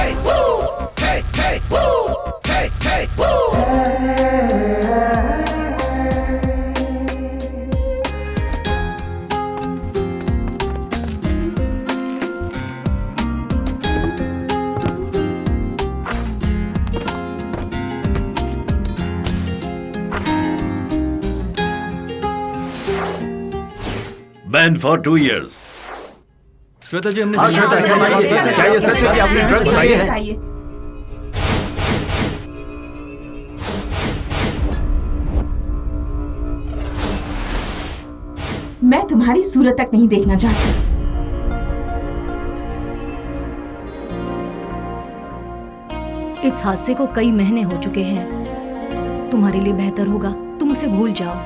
hey, woo, hey, hey, woo, hey, hey, woo. Banned for 2 years. Shweta जी हमने हाँ, श्वेता, क्या ये सच है कि आपने ड्रग बनाई है? बताइए। मैं तुम्हारी सूरत तक नहीं देखना चाहती। इस हादसे को कई महीने हो चुके हैं। तुम्हारे लिए बेहतर होगा तुम उसे भूल जाओ।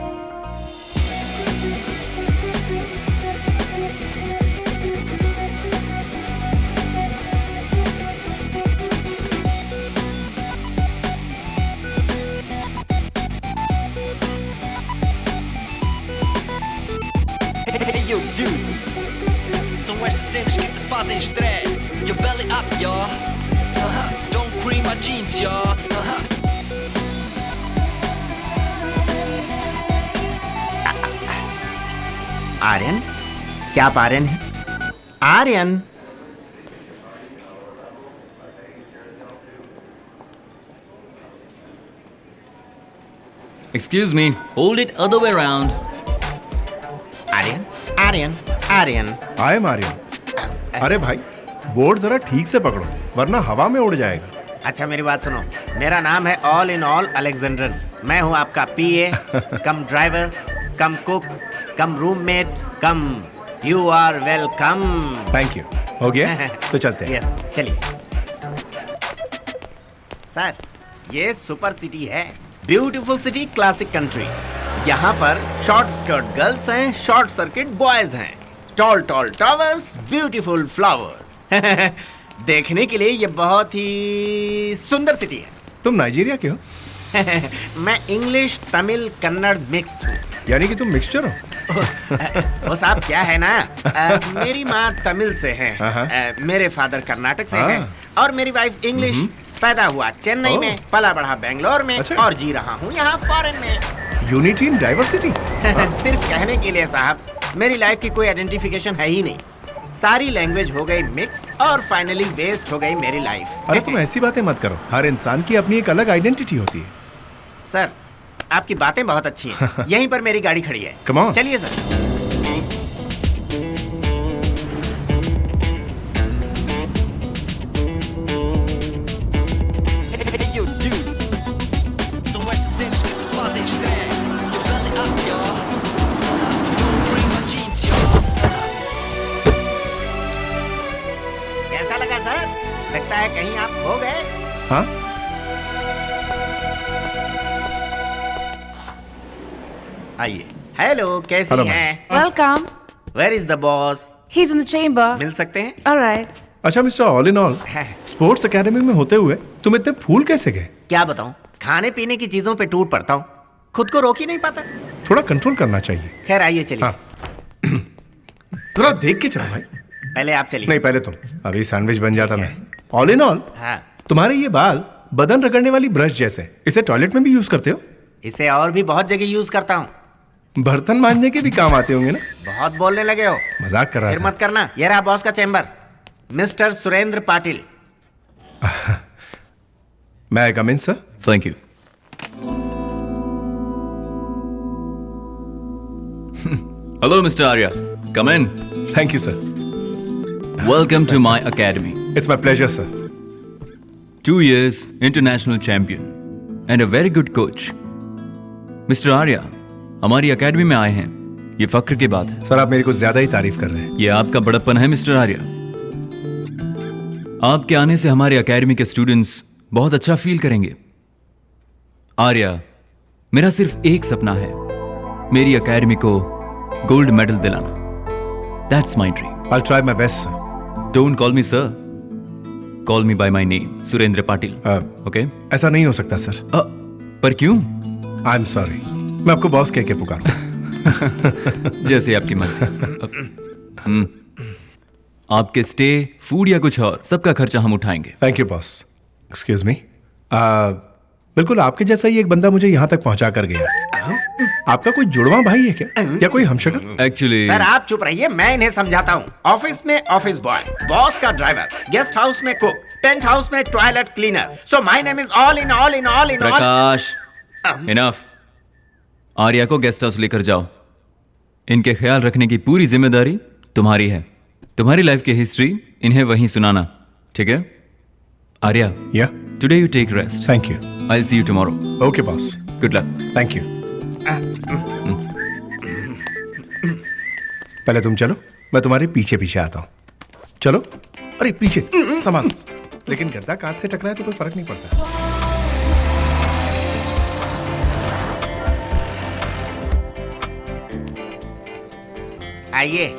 Hey yo dudes, são estas cenas que te fazem stress. Your belly up, y'all. Don't cream my jeans, y'all. Aryan, क्या आप आर्यन हैं? Aryan, Excuse me, hold it other way around. Aryan, Aryan, Aryan. आए आर्यन। अरे भाई, बोर्ड जरा ठीक से पकड़ो वरना हवा में उड़ जाएगा। अच्छा मेरी बात सुनो, मेरा नाम है ऑल इन ऑल अलेक्जेंडर। मैं हूँ आपका PA cum driver cum cook cum roommate cum you are welcome. Thank you. हो गया तो चलते हैं। यस, चलिए। सर, ये सुपर सिटी है, ब्यूटीफुल सिटी, क्लासिक कंट्री। यहाँ पर शॉर्ट स्कर्ट गर्ल्स हैं, शॉर्ट सर्किट बॉयज हैं, tall tall towers, beautiful flowers. देखने के लिए ये बहुत ही सुंदर सिटी है। तुम नाइजीरिया के हो? मैं इंग्लिश तमिल कन्नड़ मिक्स्ड हूँ। यानी कि तुम मिक्सचर हो? वो साहब क्या है ना, मेरी माँ तमिल से है, मेरे फादर कर्नाटक से हैं और मेरी वाइफ इंग्लिश। पैदा हुआ चेन्नई में, पला बढ़ा बेंगलोर में और जी रहा हूँ यहाँ फॉरेन में। Unity in diversity. सिर्फ कहने के लिए साहब, मेरी लाइफ की कोई आइडेंटिफिकेशन है ही नहीं। सारी लैंग्वेज हो गई मिक्स और फाइनली वेस्ट हो गई मेरी लाइफ। अरे तुम ऐसी बातें मत करो, हर इंसान की अपनी एक अलग आइडेंटिटी होती है। सर, आपकी बातें बहुत अच्छी हैं। यहीं पर मेरी गाड़ी खड़ी है। Come on. चलिए sir. Hey yo dudes, são estas cenas que te fazem stress. Your belly up, y'all. Don't cream my jeans, y'all. कैसा लगा सर? लगता है कहीं आप खो गए। हाँ? आइए। हेलो, कैसी Hello, हैं? Welcome. Where is the boss? He's in the chamber. मिल सकते हैं? All right. अच्छा mister all in all, sports academy में होते हुए तुम इतने फूल कैसे गए? क्या बताऊं, खाने पीने की चीजों पे टूट पड़ता हूँ, खुद को रोक ही नहीं पाता। थोड़ा कंट्रोल करना चाहिए। खैर आइए चलिए। हाँ। थोड़ा देख के चलो भाई। पहले आप चलिए। नहीं, पहले तुम। अभी सैंडविच बन जाता मैं। ऑल इन ऑल, हाँ, तुम्हारे ये बाल बदन रगड़ने वाली ब्रश जैसे, इसे टॉयलेट में भी यूज करते हो? इसे और भी बहुत जगह यूज करता हूँ। बर्तन मांजने के भी काम आते होंगे ना? बहुत बोलने लगे हो। मजाक कर रहा फिर था। मत करना। ये रहा बॉस का chamber, mister Surendra Patil. May I come in sir? Thank you. Hello, Mr. Arya. Come in. Thank you sir. Welcome to my academy. It's my pleasure sir. 2 years international champion and a very good coach. Mr. Arya, हमारी academy में आए हैं, ये फक्र की बात है। Sir आप मेरी कुछ ज्यादा ही तारीफ कर रहे हैं। ये आपका बड़प्पन है मिस्टर आर्या। आपके आने से हमारे एकेडमी के स्टूडेंट्स बहुत अच्छा फील करेंगे। आर्या, मेरा सिर्फ एक सपना है, मेरी एकेडमी को गोल्ड मेडल दिलाना। That's my dream. I'll try my best, sir. Don't call me sir, call me by my name, Surendra Patil. Okay? ऐसा नहीं हो सकता सर। पर क्यों? आई एम सॉरी, मैं आपको बॉस कह के पुकारूं। जैसे आपकी मर्जी। आपके स्टे, फूड या कुछ और, सबका खर्चा हम उठाएंगे। Thank you boss. Excuse me, बिल्कुल आपके जैसा ही एक बंदा मुझे यहाँ तक पहुँचा कर गया। आपका कोई जुड़वा भाई है क्या, या कोई हमशक्ल? एक्चुअली सर आप चुप रहिए, मैं इन्हें समझाता हूँ। ऑफिस में ऑफिस बॉय, बॉस का ड्राइवर, गेस्ट हाउस में कुक, टेंट हाउस में toilet cleaner. So my name is all in all in all in all. Prakash, enough. Arya को गेस्ट हाउस लेकर जाओ। इनके ख्याल रखने की पूरी जिम्मेदारी तुम्हारी है। तुम्हारी लाइफ की हिस्ट्री इन्हें वहीं सुनाना, ठीक है? आर्या, या today you take rest. Thank you. I will see you tomorrow. Okay boss, good luck. Thank you. पहले तुम चलो, मैं तुम्हारे पीछे पीछे आता हूँ। चलो। अरे पीछे संभाल। लेकिन गद्दा कांच से टकराए तो कोई फर्क नहीं पड़ता। आइए,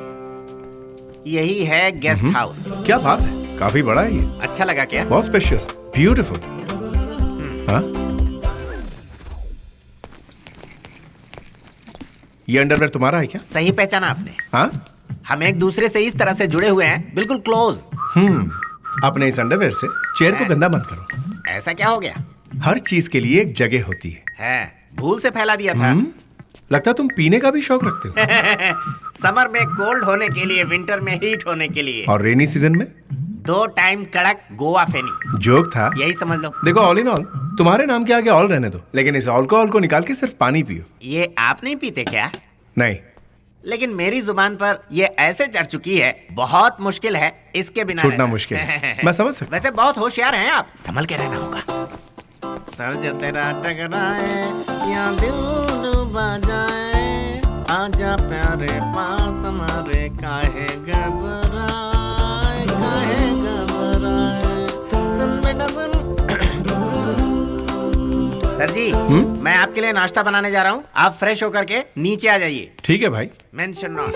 यही है गेस्ट हाउस। क्या बात है, काफी बड़ा है ये। अच्छा लगा क्या? बहुत स्पेशियस, ब्यूटीफुल। हाँ, ये अंडरवेयर तुम्हारा है क्या? सही पहचाना आपने। हाँ, हम एक दूसरे से इस तरह से जुड़े हुए हैं, बिल्कुल क्लोज। अपने इस अंडरवेयर से चेयर को गंदा मत करो। ऐसा क्या हो गया? हर चीज के लिए एक जगह होती है। भूल से फैला दिया था। लगता है तुम पीने का भी शौक रखते हो। समर में कोल्ड होने के लिए, विंटर में हीट होने के लिए। और रेनी सीजन में 2 टाइम कड़क गोवा फेनी। जोक था, यही समझ लो। देखो ऑल इन ऑल तुम्हारे नाम के आगे ऑल रहने दो, लेकिन इस अल्कोहल को निकाल के सिर्फ पानी पियो। ये आप नहीं पीते क्या? नहीं, लेकिन मेरी जुबान पर ये ऐसे चढ़ चुकी है, बहुत मुश्किल है इसके बिना छूटना रहना। मुश्किल है। मैं समझ सकता। वैसे बहुत होशियार हैं आप, संभल के रहना होगा। सर जो तेरा टकराए या दिल डूबा जाए, आजा प्यारे पास हमारे, काहे घबराए, काहे घबराए। सुन बेटा सुन। सर जी, मैं आपके लिए नाश्ता बनाने जा रहा हूँ, आप फ्रेश होकर के नीचे आ जाइए। ठीक है भाई। Mention not.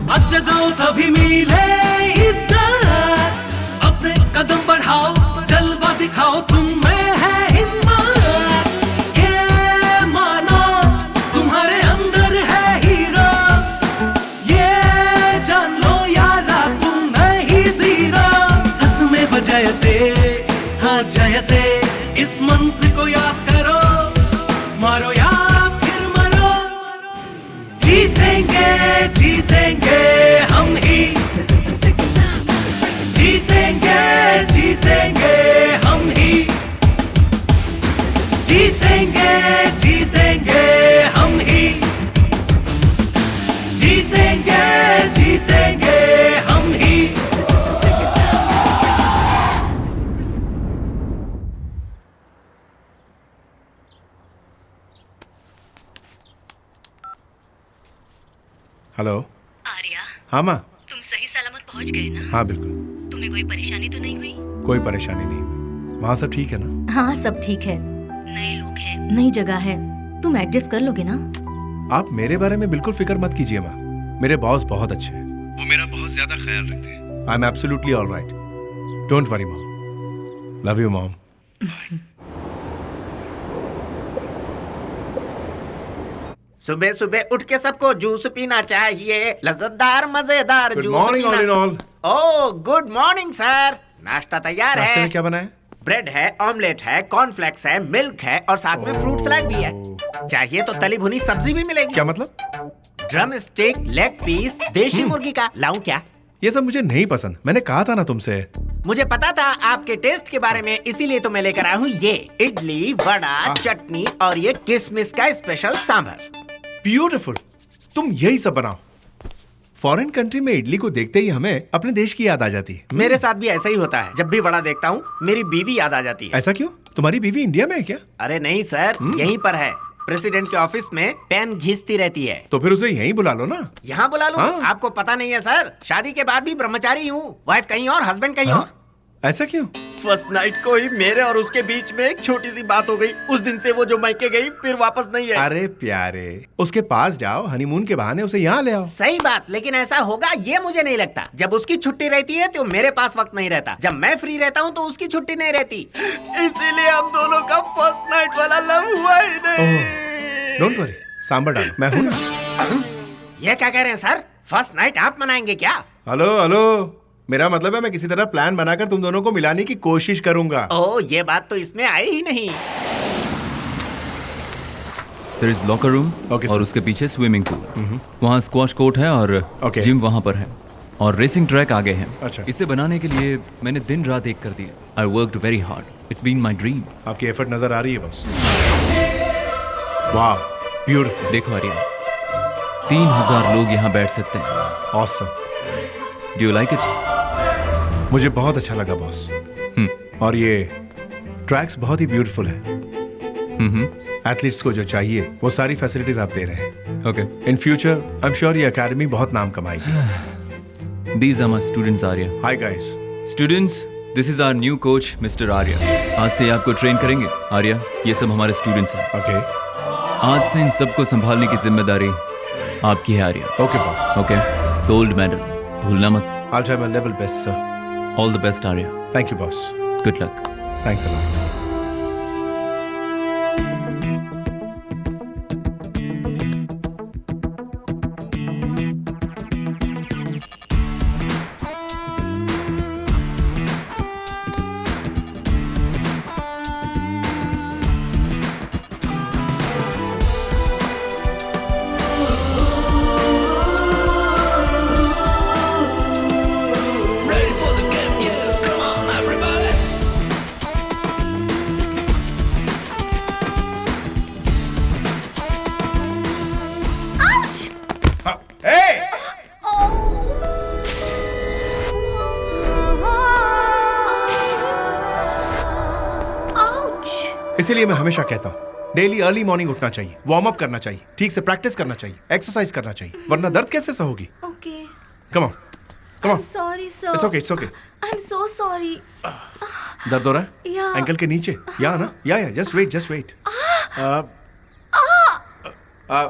आज जगाओ तभी मिले इज्जत, अपने कदम बढ़ाओ, जलवा दिखाओ, तुम में है हिम्मत। ये मानो तुम्हारे अंदर है हीरो, ये जान लो यारा तुम नहीं जीरो। हद में बजायते, हाँ जयते, इस मंत्र को याद करो, मारो या फिर मरो, जीतेंगे जीतेंगे हम ही, जीतेंगे जीतेंगे हम ही, जीतेंगे जीतेंगे हम ही, जीतेंगे जीतेंगे हम ही। हेलो आर्या, हाँ माँ। तुम सही सलामत पहुंच गए ना? हाँ बिल्कुल, तुम्हें कोई परेशानी तो नहीं हुई? कोई परेशानी नहीं हुई। वहाँ सब ठीक है ना? हाँ सब ठीक है। नए लोग हैं, नई जगह है, तुम एडजस्ट कर लोगे ना? आप मेरे बारे में बिल्कुल फिक्र मत कीजिए माँ, मेरे बॉस बहुत अच्छे हैं, वो मेरा बहुत ज्यादा ख्याल रखते हैं। I am absolutely alright, don't worry mom, love you mom. सुबह सुबह उठ के सबको जूस पीना चाहिए, लज्जतदार मजेदार good juice morning all in all. Oh good morning sir, नाश्ता तैयार नाश्ते है। में क्या बना है? ब्रेड है, ऑमलेट है, कॉर्नफ्लेक्स है, मिल्क है और साथ में फ्रूट सलाद भी है। चाहिए तो तली भुनी सब्जी भी मिलेगी। क्या मतलब? ड्रम स्टिक, लेग पीस, देशी मुर्गी का। लाऊं क्या? ये सब मुझे नहीं पसंद, मैंने कहा था ना तुमसे। मुझे पता था आपके टेस्ट के बारे में, इसीलिए तो मैं लेकर आया हूँ ये इडली, वड़ा, चटनी और ये किशमिश का स्पेशल सांभर। ब्यूटीफुल, तुम यही सब बनाओ। फॉरेन कंट्री में इडली को देखते ही हमें अपने देश की याद आ जाती है। मेरे साथ भी ऐसा ही होता है, जब भी वड़ा देखता हूँ मेरी बीवी याद आ जाती है। ऐसा क्यों? तुम्हारी बीवी इंडिया में है क्या? अरे नहीं सर, यहीं पर है। प्रेसिडेंट के ऑफिस में पेन घिसती रहती है। तो फिर उसे यहीं बुला लो ना। यहाँ बुला लूं? हाँ। आपको पता नहीं है सर, शादी के बाद भी ब्रह्मचारी हूँ, वाइफ कहीं और, हस्बैंड कहीं और। ऐसा क्यों? फर्स्ट नाइट को ही मेरे और उसके बीच में एक छोटी सी बात हो गई। उस दिन से वो जो मायके गई फिर वापस नहीं है। अरे प्यारे, उसके पास जाओ, हनीमून के बहाने उसे यहाँ ले आओ। सही बात, लेकिन ऐसा होगा ये मुझे नहीं लगता। जब उसकी छुट्टी रहती है तो मेरे पास वक्त नहीं रहता, जब मैं फ्री रहता हूँ तो उसकी छुट्टी नहीं रहती। इसीलिए हम दोनों का फर्स्ट नाइट वाला लव हुआ ही नहीं। डोंट वरी, सांबर डालो, मैं हूँ ना। ये क्या कह रहे हैं सर? फर्स्ट नाइट आप मनाएंगे क्या? हेलो हेलो, मेरा मतलब है मैं किसी तरह प्लान बनाकर तुम दोनों को मिलाने की कोशिश करूंगा। ओह, ये बात तो इसमें आई ही नहीं। There is locker room Okay, और sir. उसके पीछे स्विमिंग पूल। वहाँ स्क्वाश कोर्ट है और Okay. जिम वहाँ पर है और रेसिंग ट्रैक आगे है। अच्छा। इसे बनाने के लिए मैंने दिन रात एक कर दिया। I worked very hard. It's been my dream. आपकी एफर्ट नजर आ रही है बॉस। वाह, ब्यूटीफुल, देखो आर्या, 3000 लोग यहाँ बैठ सकते हैं। Awesome. Do you like it? मुझे बहुत अच्छा लगा बॉस। और ये ट्रैक्स बहुत ही ब्यूटीफुल है। एथलीट्स को जो चाहिए वो सारी फैसिलिटीज आप दे रहे हैं। Okay. In future I am sure ये एकेडमी बहुत नाम कमाएगी। These are my students, Arya. Hi guys. Students, this is our new coach, Mr. Arya. आज से ये आपको ट्रेन करेंगे। आर्या, ये सब हमारे स्टूडेंट्स हैं। ओके आज से इन सबको संभालने की जिम्मेदारी आपकी है Arya. Okay boss. Okay, gold medal भूलना मत। I will try my level best sir. All the best Arya. Thank you boss. Good luck. Thanks a lot. Ready for the game, yeah, come on everybody. इसीलिए मैं हमेशा कहता हूँ daily early morning उठना चाहिए, warm up करना चाहिए, ठीक से प्रैक्टिस करना चाहिए, एक्सरसाइज करना चाहिए, वरना दर्द कैसे सहोगी? Okay. Come on, come on. I'm sorry, sir. It's okay. I'm so sorry. दर्द हो रहा है? Yeah. एंकल के नीचे? या ना? या जस्ट वेट।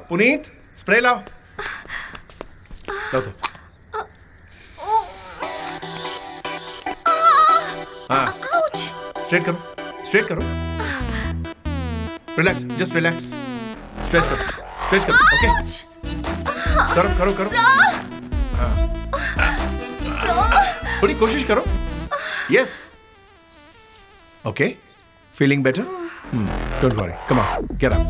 पुनीत, स्प्रे लाओ। लो तो। हाँ, स्ट्रेट करो। Relax, just relax. स्ट्रेच करो, ओके? करो। हाँ, थोड़ी कोशिश करो। Yes, okay, feeling better? Don't worry, come on, get up.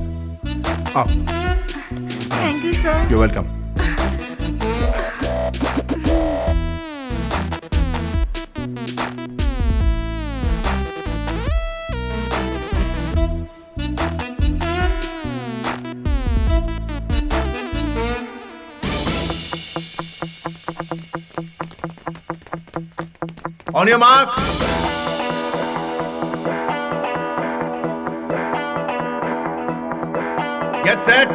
Thank you, sir. You're welcome. On your mark. Get set.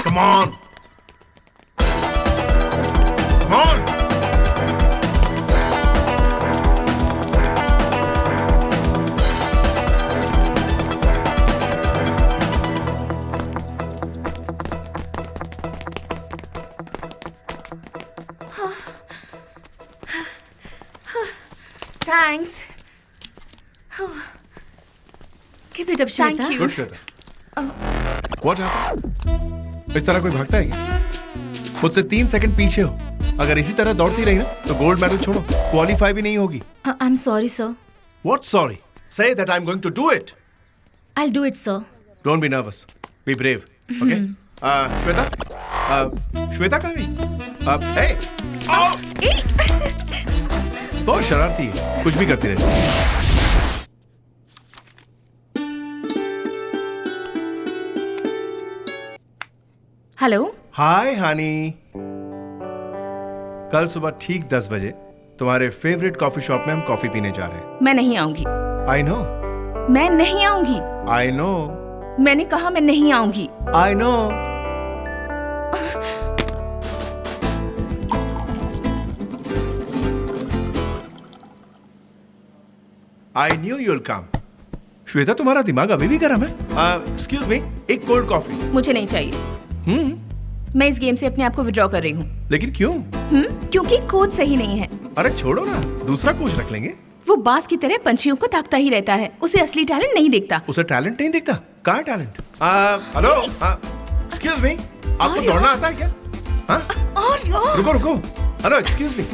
Come on. Come on. Thanks. Keep it up, Shweta. Thank you. Good, Shweta. What happened? इस तरह कोई भागता है क्या? मुझसे 3 second पीछे हो। अगर इसी तरह दौड़ती रही ना तो गोल्ड मेडल छोड़ो, क्वालिफाई भी नहीं होगी। I'm sorry, sir. What sorry? Say that I'm going to do it. I'll do it, sir. Don't be nervous. Be brave. Okay? Shweta? Shweta कहाँ गई? Hey! बहुत शरारती है, कुछ भी करती रहती है। Hello? हाय हानी। कल सुबह ठीक 10 बजे तुम्हारे फेवरेट कॉफी शॉप में हम कॉफी पीने जा रहे हैं। मैं नहीं आऊंगी। आई नो, मैं नहीं आऊंगी। आई नो, मैंने कहा मैं नहीं आऊंगी। I know. I knew you'll कम। श्वेता, तुम्हारा दिमाग अभी भी गर्म है? एक्सक्यूज मी, एक कोल्ड कॉफी। मुझे नहीं चाहिए। मैं इस गेम से अपने आप को विड्रॉ कर रही हूँ। लेकिन क्यों? क्योंकि कोच सही नहीं है। अरे छोड़ो ना, दूसरा कोच रख लेंगे। वो बास की तरह पंछियों को ताकता ही रहता है, उसे असली टैलेंट नहीं दिखता। उसे टैलेंट नहीं दिखता? कहाँ टैलेंट? हेलो, एक्सक्यूज मी, आपको दौड़ना आता है क्या? हाँ? रुको रुको, हेलो एक्सक्यूज मी।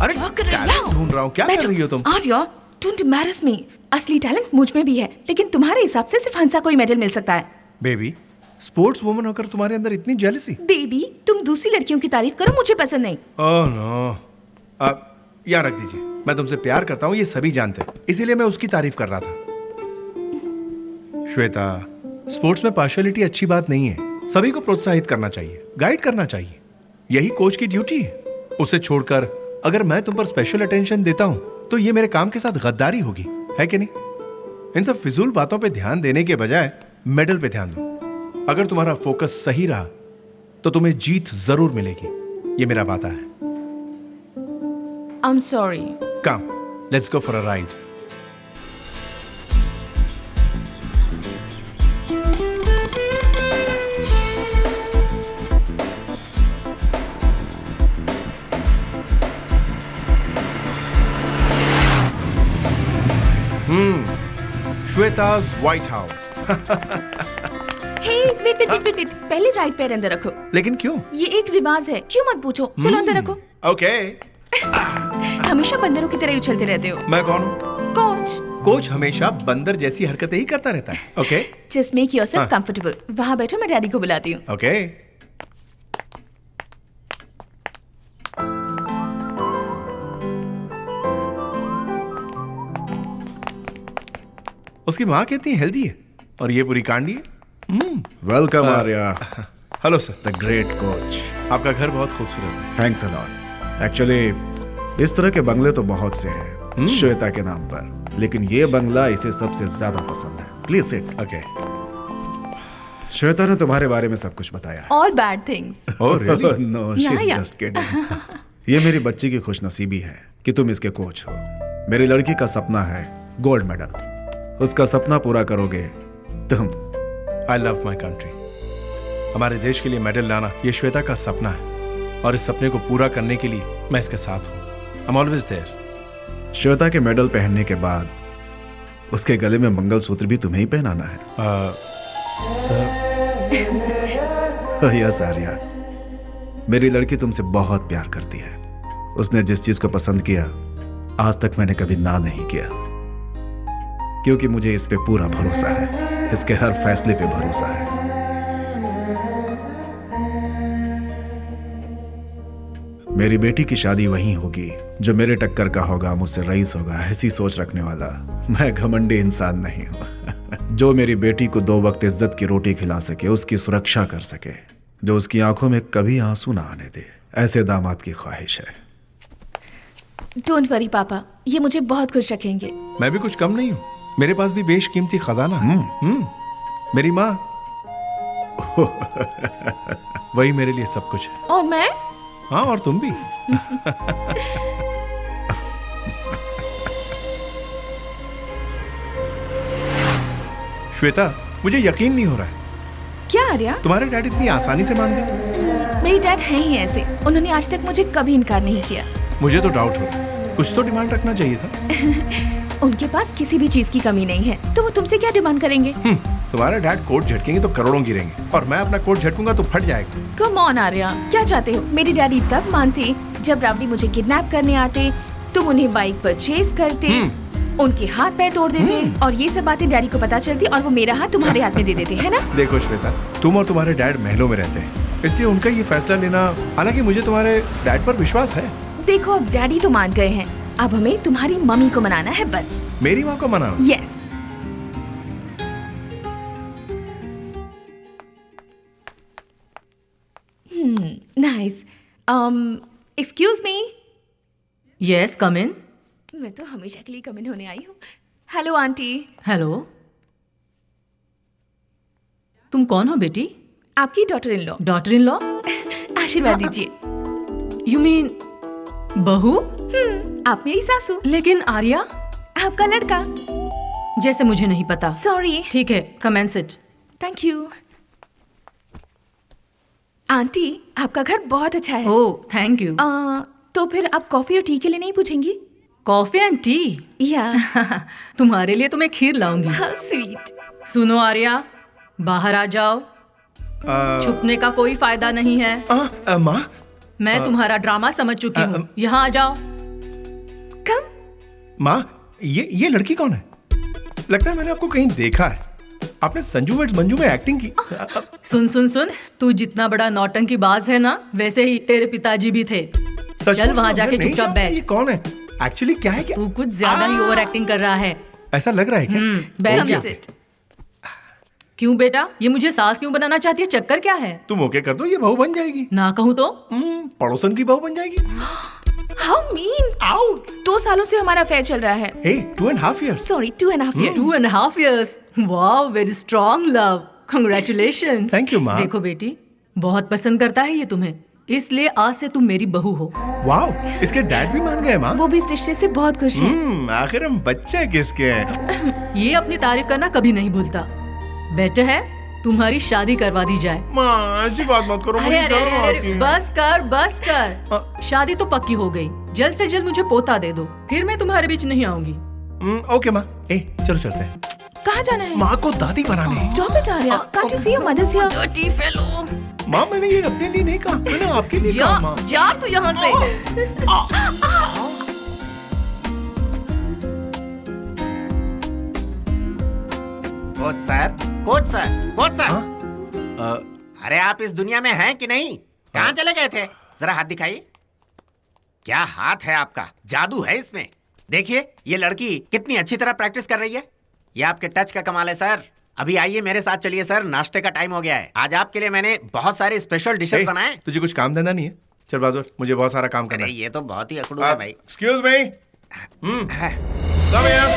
अरे टैलेंट ढूंढ रहा हूँ, क्या कर रही हो तुम? आर्या, डोंट एम्बैरस मी। असली टैलेंट मुझ में भी है, लेकिन तुम्हारे हिसाब से सिर्फ हंसा को ही मेडल मिल सकता है। बेबी, स्पोर्ट्स वुमन होकर तुम्हारे अंदर इतनी जेलसी? बेबी, तुम दूसरी लड़कियों की तारीफ करो, मुझे पसंद नहीं। ओह नो, याद रख दीजिए, मैं तुमसे प्यार करता हूँ, ये सभी जानते हैं, इसीलिए मैं उसकी तारीफ कर रहा था। श्वेता, स्पोर्ट्स में पार्शियलिटी अच्छी बात नहीं है। सभी को प्रोत्साहित करना चाहिए, गाइड करना चाहिए, यही कोच की ड्यूटी है। उसे छोड़कर अगर मैं तुम पर स्पेशल अटेंशन देता हूं तो ये मेरे काम के साथ गद्दारी होगी, है कि नहीं? इन सब फिजूल बातों पे ध्यान देने के बजाय मेडल पे ध्यान दो। अगर तुम्हारा फोकस सही रहा तो तुम्हें जीत जरूर मिलेगी, ये मेरा वादा है। I'm sorry. Come, let's go for a ride. Shweta's White House. Hey, wait. पहले राइट पैर अंदर रखो। लेकिन क्यों? ये एक रिवाज है, क्यों मत पूछो। चलो अंदर रखो। ओके। हमेशा बंदरों की तरह उछलते रहते हो। मैं कौन हूँ? कोच। कोच हमेशा बंदर जैसी हरकतें ही करता रहता है। Okay. Just make yourself comfortable. वहाँ बैठो, मैं डैडी को बुलाती हूँ। ओके। उसकी माँ कितनी हेल्दी है और ये पूरी कांडी है। Welcome Arya. Hello sir. The great coach. आपका घर बहुत खूबसूरत है। Thanks a lot. एक्चुअली इस तरह के बंगले तो बहुत से हैं श्वेता के नाम पर, लेकिन ये बंगला इसे सबसे ज्यादा पसंद है। Please sit. ओके। श्वेता ने तुम्हारे बारे में सब कुछ बताया। All bad things. Oh really? No, she is just kidding. ये मेरी बच्ची की खुशनसीबी है कि तुम इसके कोच हो। मेरी लड़की का सपना है गोल्ड मेडल। उसका सपना पूरा करोगे तुम। I love my country. हमारे देश के लिए मेडल लाना ये श्वेता का सपना है और इस सपने को पूरा करने के लिए मैं इसके साथ हूँ। I am always there. Shweta के मेडल पहनने के बाद उसके गले में मंगलसूत्र भी तुम्हें ही पहनाना है। यस आर्या, मेरी लड़की तुमसे बहुत प्यार करती है। उसने जिस चीज को पसंद किया आज तक मैंने कभी ना नहीं किया, क्योंकि मुझे इस पे पूरा भरोसा है, इसके हर फैसले पे भरोसा है। मेरी बेटी की शादी वहीं होगी जो मेरे टक्कर का होगा, मुझसे रईस होगा, ऐसी सोच रखने वाला मैं घमंडी इंसान नहीं हूं। जो मेरी बेटी को 2 वक्त इज्जत की रोटी खिला सके, उसकी सुरक्षा कर सके, जो उसकी आंखों में कभी आंसू ना आने दे, ऐसे दामाद की ख्वाहिश है। Don't worry पापा, ये मुझे बहुत खुश रखेंगे। मैं भी कुछ कम नहीं हूँ, मेरे पास भी बेशकीमती खजाना है। मेरी माँ वही मेरे लिए सब कुछ है। और मैं? हाँ, और तुम भी। श्वेता, मुझे यकीन नहीं हो रहा है। क्या आर्या? तुम्हारे डैड इतनी आसानी से मान गए? मेरी डैड हैं ही ऐसे, उन्होंने आज तक मुझे कभी इनकार नहीं किया। मुझे तो डाउट हो रहा है, कुछ तो डिमांड रखना चाहिए था। उनके पास किसी भी चीज की कमी नहीं है, तो वो तुमसे क्या डिमांड करेंगे? तुम्हारे डैड कोट झटकेंगे तो करोड़ों गिरेंगे, और मैं अपना कोट झटकूंगा तो फट जाएगा। कम ऑन आर्या, क्या चाहते हो? मेरी डैडी तब मानते जब रावड़ी मुझे किडनैप करने आते, तुम उन्हें बाइक पर चेस करते, उनके हाथ पैर तोड़ देते, और ये सब बातें डैडी को पता चलती और वो मेरा हाथ तुम्हारे हाथ में दे देते, है ना? देखो श्वेता, तुम और तुम्हारे डैड महलों में रहते हैं, इसलिए उनका ये फैसला लेना, हालांकि मुझे तुम्हारे डैड पर विश्वास है। देखो, अब डैडी तो मान गए हैं, अब हमें तुम्हारी मम्मी को मनाना है बस। मेरी माँ को मनाना? Yes. Nice. Excuse me. Yes, come in. मैं तो हमेशा के लिए कम इन होने आई हूँ। Hello aunty. हेलो, तुम कौन हो बेटी? आपकी daughter in law. Daughter in law? आशीर्वाद दीजिए। यू मीन बहू? आप मेरी सासू। लेकिन आर्या आपका लड़का। जैसे मुझे नहीं पता। सॉरी। ठीक है, come and sit. Thank you. Aunty, आपका घर बहुत अच्छा है। ओह, थैंक यू। तो फिर आप कॉफी और टी के लिए नहीं पूछेंगी? Coffee and T? या तुम्हारे लिए तो मैं खीर लाऊंगी। How sweet. सुनो आर्या, बाहर आ जाओ। छुपने का कोई फायदा नहीं है। माँ, मैं तुम्हारा ड्रामा समझ चुकी हूँ। यहाँ आ जाओ। कम। माँ, ये लड़की कौन है? लगता है मैंने आपको कहीं देखा है। आपने संजू वेड्स मंजू में एक्टिंग की। सुन सुन सुन, तू जितना बड़ा नौटंकीबाज है ना, वैसे ही तेरे पिताजी भी थे। चल वहाँ जाके चुपचाप बैठ। ये कौन है? एक्चुअली क्या है? तू कुछ ज्यादा ही ओवर एक्टिंग कर रहा है। ऐसा लग रहा है क्या? बैठ जा। क्यों बेटा, ये मुझे सास क्यों बनाना चाहती है? चक्कर क्या है? तुम ओके कर दो, ये बहू बन जाएगी। ना कहूँ तो पड़ोसन की बहू बन जाएगी। How mean. आउट। 2 सालों से हमारा अफेयर चल रहा है। Hey, 2.5 years. Sorry, 2.5 years। 2.5 years। Wow, very strong love. Congratulations. Thank you, माँ। देखो बेटी, बहुत पसंद करता है ये तुम्हें, इसलिए आज से तुम मेरी बहू हो। वाओ, इसके डैड भी मान गए माँ। वो भी इस रिश्ते से बहुत खुश है। आखिर हम बच्चे किसके हैं? ये अपनी तारीफ करना कभी नहीं भूलता। बेटर है तुम्हारी शादी करवा दी जाए। माँ, ऐसी बात मत करो, मुझे शर्म आती है। बस कर। शादी तो पक्की हो गई। जल्द से जल्द मुझे पोता दे दो, फिर मैं तुम्हारे बीच नहीं आऊंगी। ओके माँ, चलो चलते हैं। कहाँ जाना है? माँ को दादी बनाने। Stop it Arya. Can't you see your mother's here? Dirty fellow. माँ, मैंने ये अपने लिए नहीं कहा, मैंने आपके लिए जा, कहा माँ। जा तू यहाँ से। Coach sir, coach sir, coach sir. अरे आप इस दुनिया में हैं कि नहीं? कहाँ चले गए थे? जरा हाथ दिखाइए। क्या हाथ है आपका? जादू है इसमें। देखिए, ये लड़की कितनी अच्छी तरह प्रैक्टिस कर रही है। ये आपके टच का कमाल है सर। अभी आइए मेरे साथ चलिए सर, नाश्ते का टाइम हो गया है। आज आपके लिए मैंने बहुत सारे स्पेशल डिशेस बनाए। तुझे कुछ काम धंधा नहीं है? चल बाजू, मुझे बहुत सारा काम करना अरे है। ये तो बहुत ही अकड़ू है भाई। Excuse me. Come here.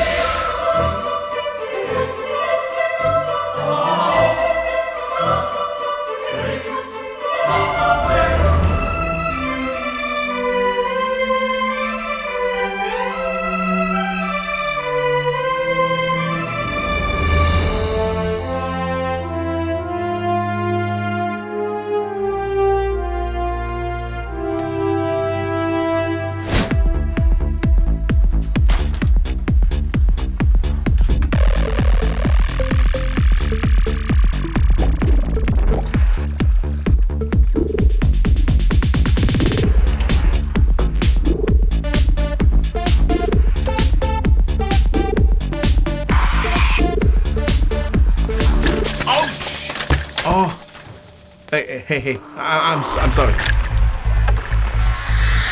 Hey, I'm sorry.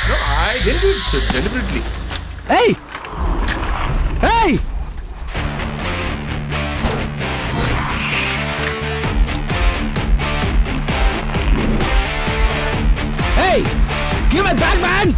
No, I didn't do it deliberately. Hey! Hey! Hey! Give it back, man!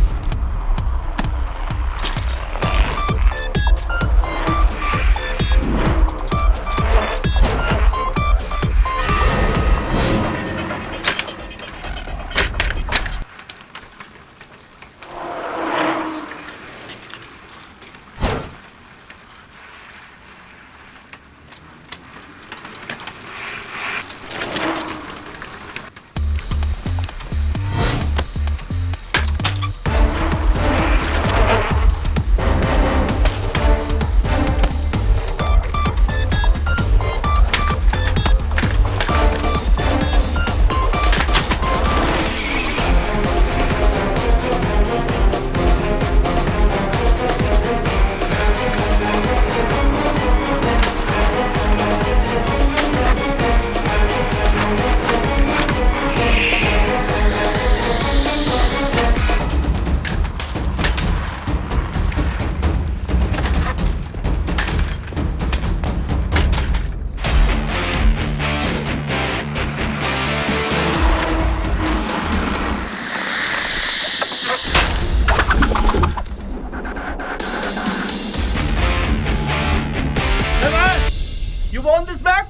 want this back?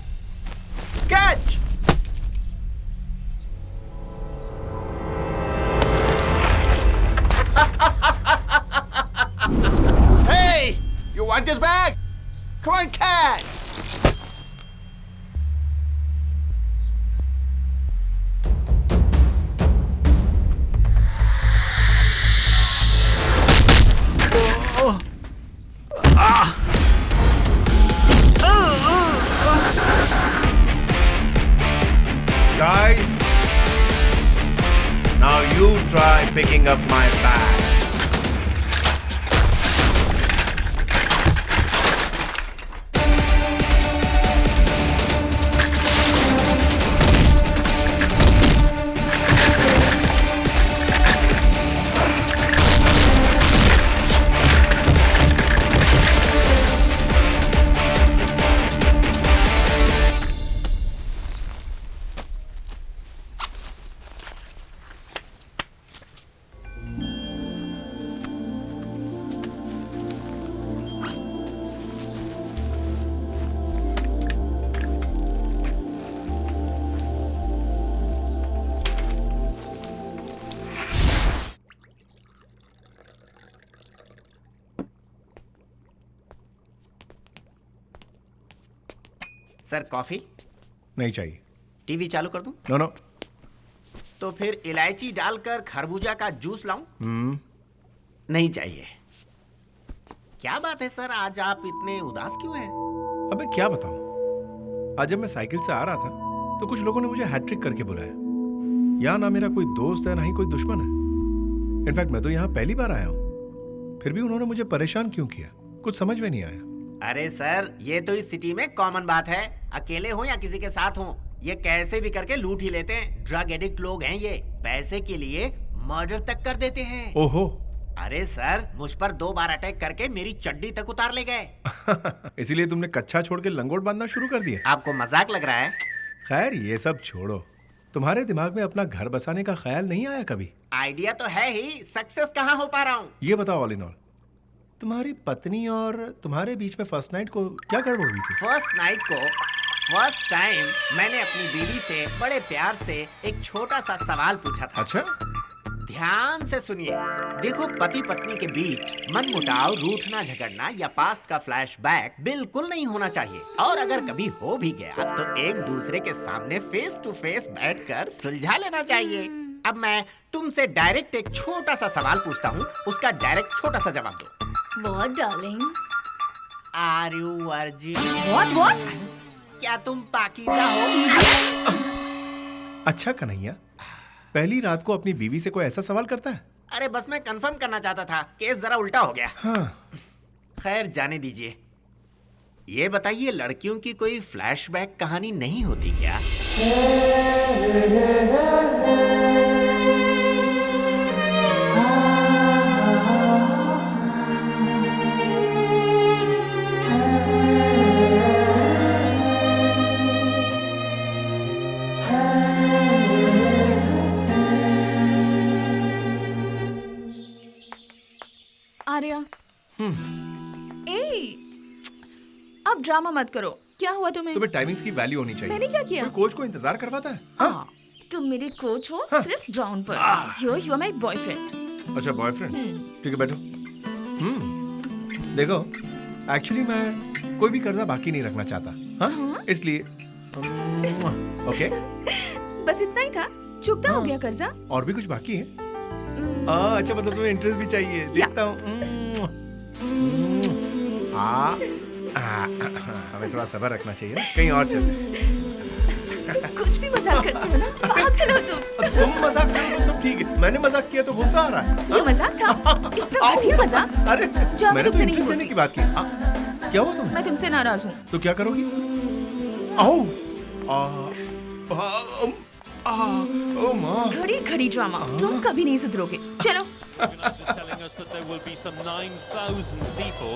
Catch! Hey! You want this bag? Come on, catch! Guys, now you try picking up my bag. Sir coffee? नहीं चाहिए। TV चालू कर दूं? No no. तो फिर इलायची डालकर खरबूजा का जूस लाऊं? नहीं चाहिए। क्या बात है सर, आज आप इतने उदास क्यों हैं? अबे क्या बताऊं, आज जब मैं साइकिल से आ रहा था तो कुछ लोगों ने मुझे हैट्रिक करके बुलाया। यहाँ ना मेरा कोई दोस्त है ना ही कोई दुश्मन है। इनफैक्ट मैं तो यहाँ पहली बार आया हूँ, फिर भी उन्होंने मुझे परेशान क्यों किया कुछ समझ में नहीं आया। अरे सर, ये तो इस सिटी में कॉमन बात है। अकेले हो या किसी के साथ हो, ये कैसे भी करके लूट ही लेते हैं। ड्रग एडिक्ट लोग हैं ये, पैसे के लिए मर्डर तक कर देते हैं। ओहो। अरे सर, मुझ पर 2 बार अटैक करके मेरी चड्डी तक उतार ले गए। इसीलिए तुमने कच्चा छोड़ के लंगोट बांधना शुरू कर दिया? आपको मजाक लग रहा है? खैर ये सब छोड़ो, तुम्हारे दिमाग में अपना घर बसाने का ख्याल नहीं आया कभी? आइडिया तो है ही, सक्सेस कहाँ हो पा रहा हूँ। ये बताओ ऑल इन ऑल, तुम्हारी पत्नी और तुम्हारे बीच में फर्स्ट नाइट को क्या गड़बड़ हुई थी? फर्स्ट नाइट को फर्स्ट टाइम मैंने अपनी बीवी से बड़े प्यार से एक छोटा सा सवाल पूछा था। अच्छा? ध्यान से सुनिए। देखो, पति पत्नी के बीच मनमुटाव, रूठना झगड़ना या पास्ट का फ्लैशबैक बिल्कुल नहीं होना चाहिए। और अगर कभी हो भी गया तो एक दूसरे के सामने फेस टू फेस बैठकर सुलझा लेना चाहिए। अब मैं तुमसे डायरेक्ट एक छोटा सा सवाल पूछता हूँ, उसका डायरेक्ट छोटा सा जवाब दो। What, darling? Are you virgin? What? क्या तुम पाकीज़ा हो? अच्छा कन्हैया, पहली रात को अपनी बीवी से कोई ऐसा सवाल करता है? अरे बस मैं कंफर्म करना चाहता था, केस जरा उल्टा हो गया। हाँ। खैर जाने दीजिए। ये बताइए, लड़कियों की कोई फ्लैशबैक कहानी नहीं होती क्या? आर्या, अब ड्रामा मत करो। क्या हुआ तुम्हें? तुम्हें टाइमिंग की वैल्यू होनी चाहिए। मैंने क्या किया? कोई कोच को इंतजार करवाता है? हाँ, तुम मेरे कोच हो सिर्फ ग्राउंड पर। You are my boyfriend. अच्छा बॉयफ्रेंड, ठीक है बैठो। देखो, एक्चुअली मैं कोई भी कर्जा बाकी नहीं रखना चाहता। हाँ? इसलिए ओके। बस इतना ही था? चुकता हो गया कर्जा? और भी कुछ बाकी है? अच्छा, मतलब तुम्हें इंटरेस्ट भी चाहिए। देखता हूँ। हमें थोड़ा सब्र रखना चाहिए, कहीं और चलते। कुछ भी मजाक करते हो ना, पागल हो तुम मजाक कर रहे हो, सब ठीक है। मैंने मजाक किया तो गुस्सा आ रहा है। ये मजाक था? इतना घटिया मजाक? अरे मैंने तो इंटरेस्ट देने की बात की। क्या हुआ तुम? मैं तुमसे नाराज हूँ। तो क्या करोगी? घड़ी घड़ी ड्रामा, तुम कभी नहीं सुधरोगे। चलो। telling us that there will be some 9,000 people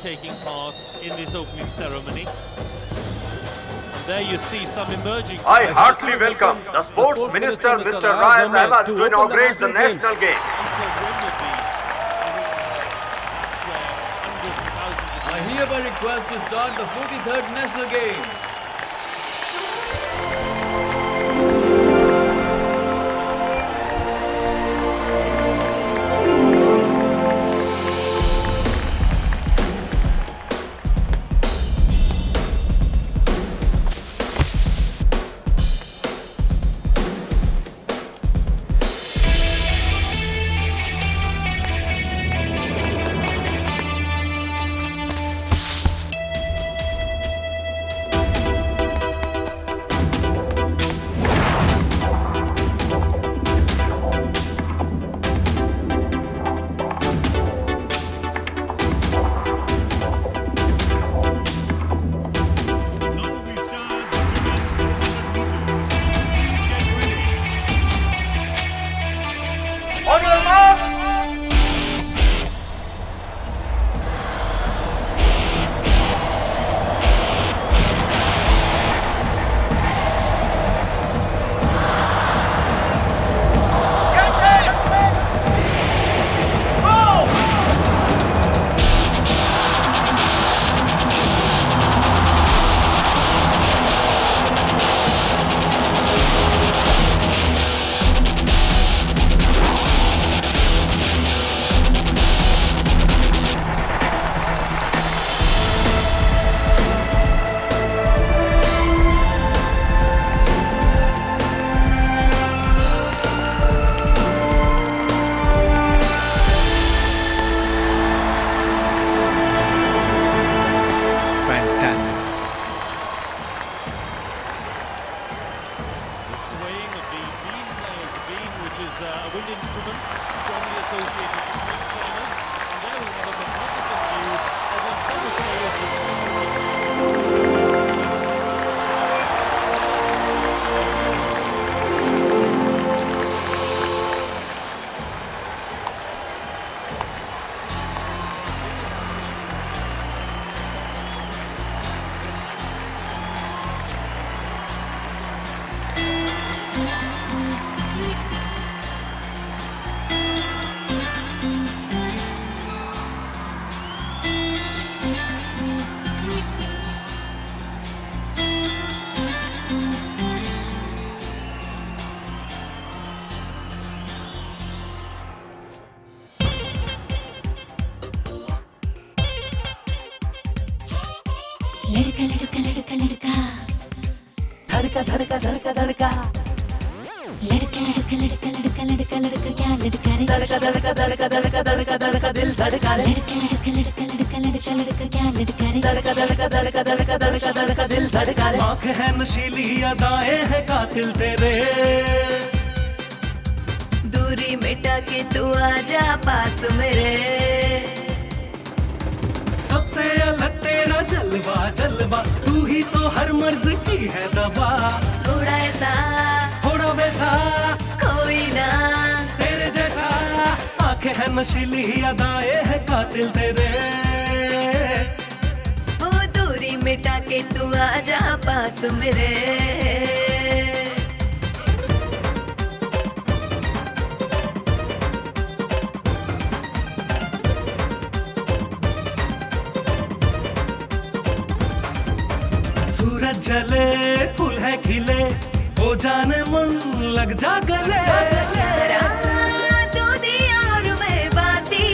taking part in this opening ceremony. There you see some emerging. I heartily welcome the Sports Minister, Mr. Ryan Ahmed, to inaugurate the national game. Hundreds and thousands of I hereby request to start the 43rd National Games. लड़का लड़का लड़का लड़का धड़का धड़का धड़का धड़का लड़का लड़का लड़का लड़का लड़का लड़का क्या लड़का रे धड़का धड़का धड़का धड़का धड़का धड़का दिल धड़का रे लड़का लड़का लड़का लड़का लड़का लड़का क्या लड़का रे धड़का धड़का धड़का धड़का धड़का धड़का दिल धड़का रे आँख है नशीली अदाएं हैं कातिल तेरे दूरी मिटा के तू आजा पास मेरे सबसे अलग तेरा जलवा जलवा तू ही तो हर मर्ज की है दवा थोड़ा ऐसा थोड़ा वैसा कोई ना तेरे जैसा आंखें है नशीली अदाएं है कातिल तेरे वो दूरी मिटा के तू आजा पास मेरे सूरज जले फूल है खिले ओ जाने मन लग जा गले तू दिया और मैं बाती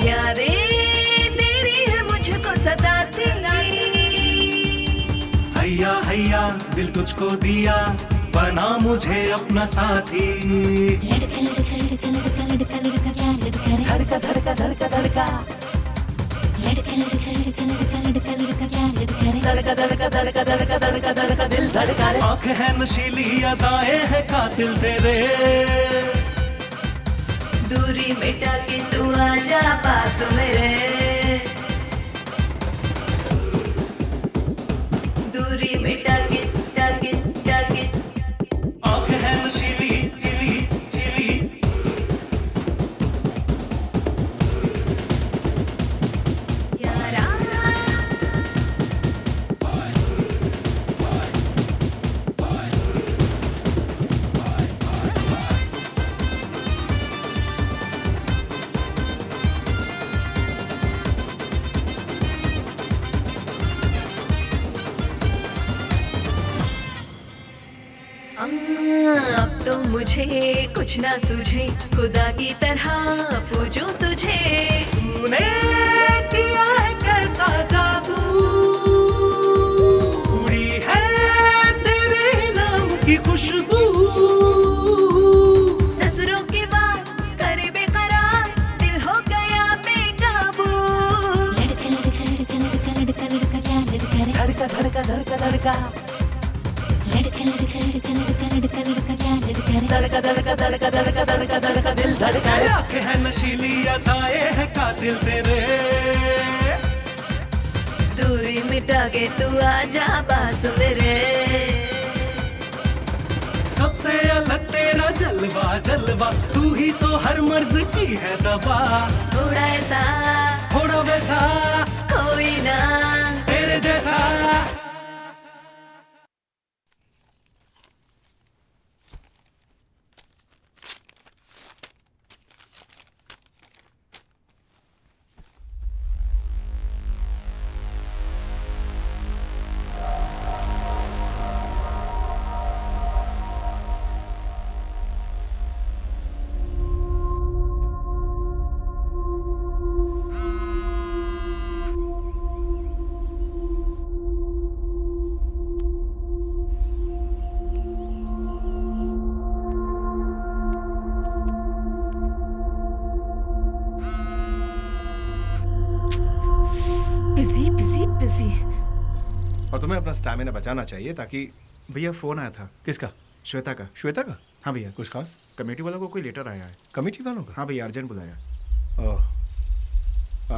यादें तेरी है मुझको सताती हैया हैया दिल तुझको दिया बना मुझे अपना साथी लड़का लड़का लड़का लड़का लड़का लड़का क्या लड़का रे धड़का धड़का धड़का धड़का लड़का लड़का लड़का लड़का लड़का लड़का क्या लड़का रे धड़का धड़का धड़का धड़का धड़का धड़का दिल धड़का रे आँख है नशीली अदाएं है कातिल तेरे दूरी मिटा के तू आजा पास मेरे दूरी मिटा के टाके टाके आँख है नशीली चिली चिली यारा मुझे कुछ ना सूझे, खुदा की तरह पूजूं तुझे। तूने किया है कैसा जादू, उड़ी है तेरे नाम की खुशबू। नजरों के बाद करे बेकरार, दिल हो गया बेकाबू। लड़का लड़का लड़का लड़का लड़का लड़का क्या लड़का रे? धड़का धड़का धड़का धड़का, लड़का लड़का लड़का लड़का लड़का लड़का क्या लड़का रे? धड़का धड़का धड़का धड़का धड़का धड़का दिल धड़का रे। आंखें हैं नशीली अदाएं हैं कातिल तेरे, दूरी मिटा के तू आजा पास मेरे। सबसे अलग तेरा जलवा जलवा, तू ही तो हर मर्ज की है दवा। थोड़ा ऐसा थोड़ा वैसा कोई ना तेरे जैसा। Busy busy busy. और तुम्हें अपना स्टैमिना बचाना चाहिए ताकि। भैया फोन आया था। किसका? श्वेता का। श्वेता का? हाँ भैया। कुछ खास? कमेटी वालों को कोई लेटर आया है। कमेटी वालों का? हाँ भैया, अर्जेंट बुलाया। Oh,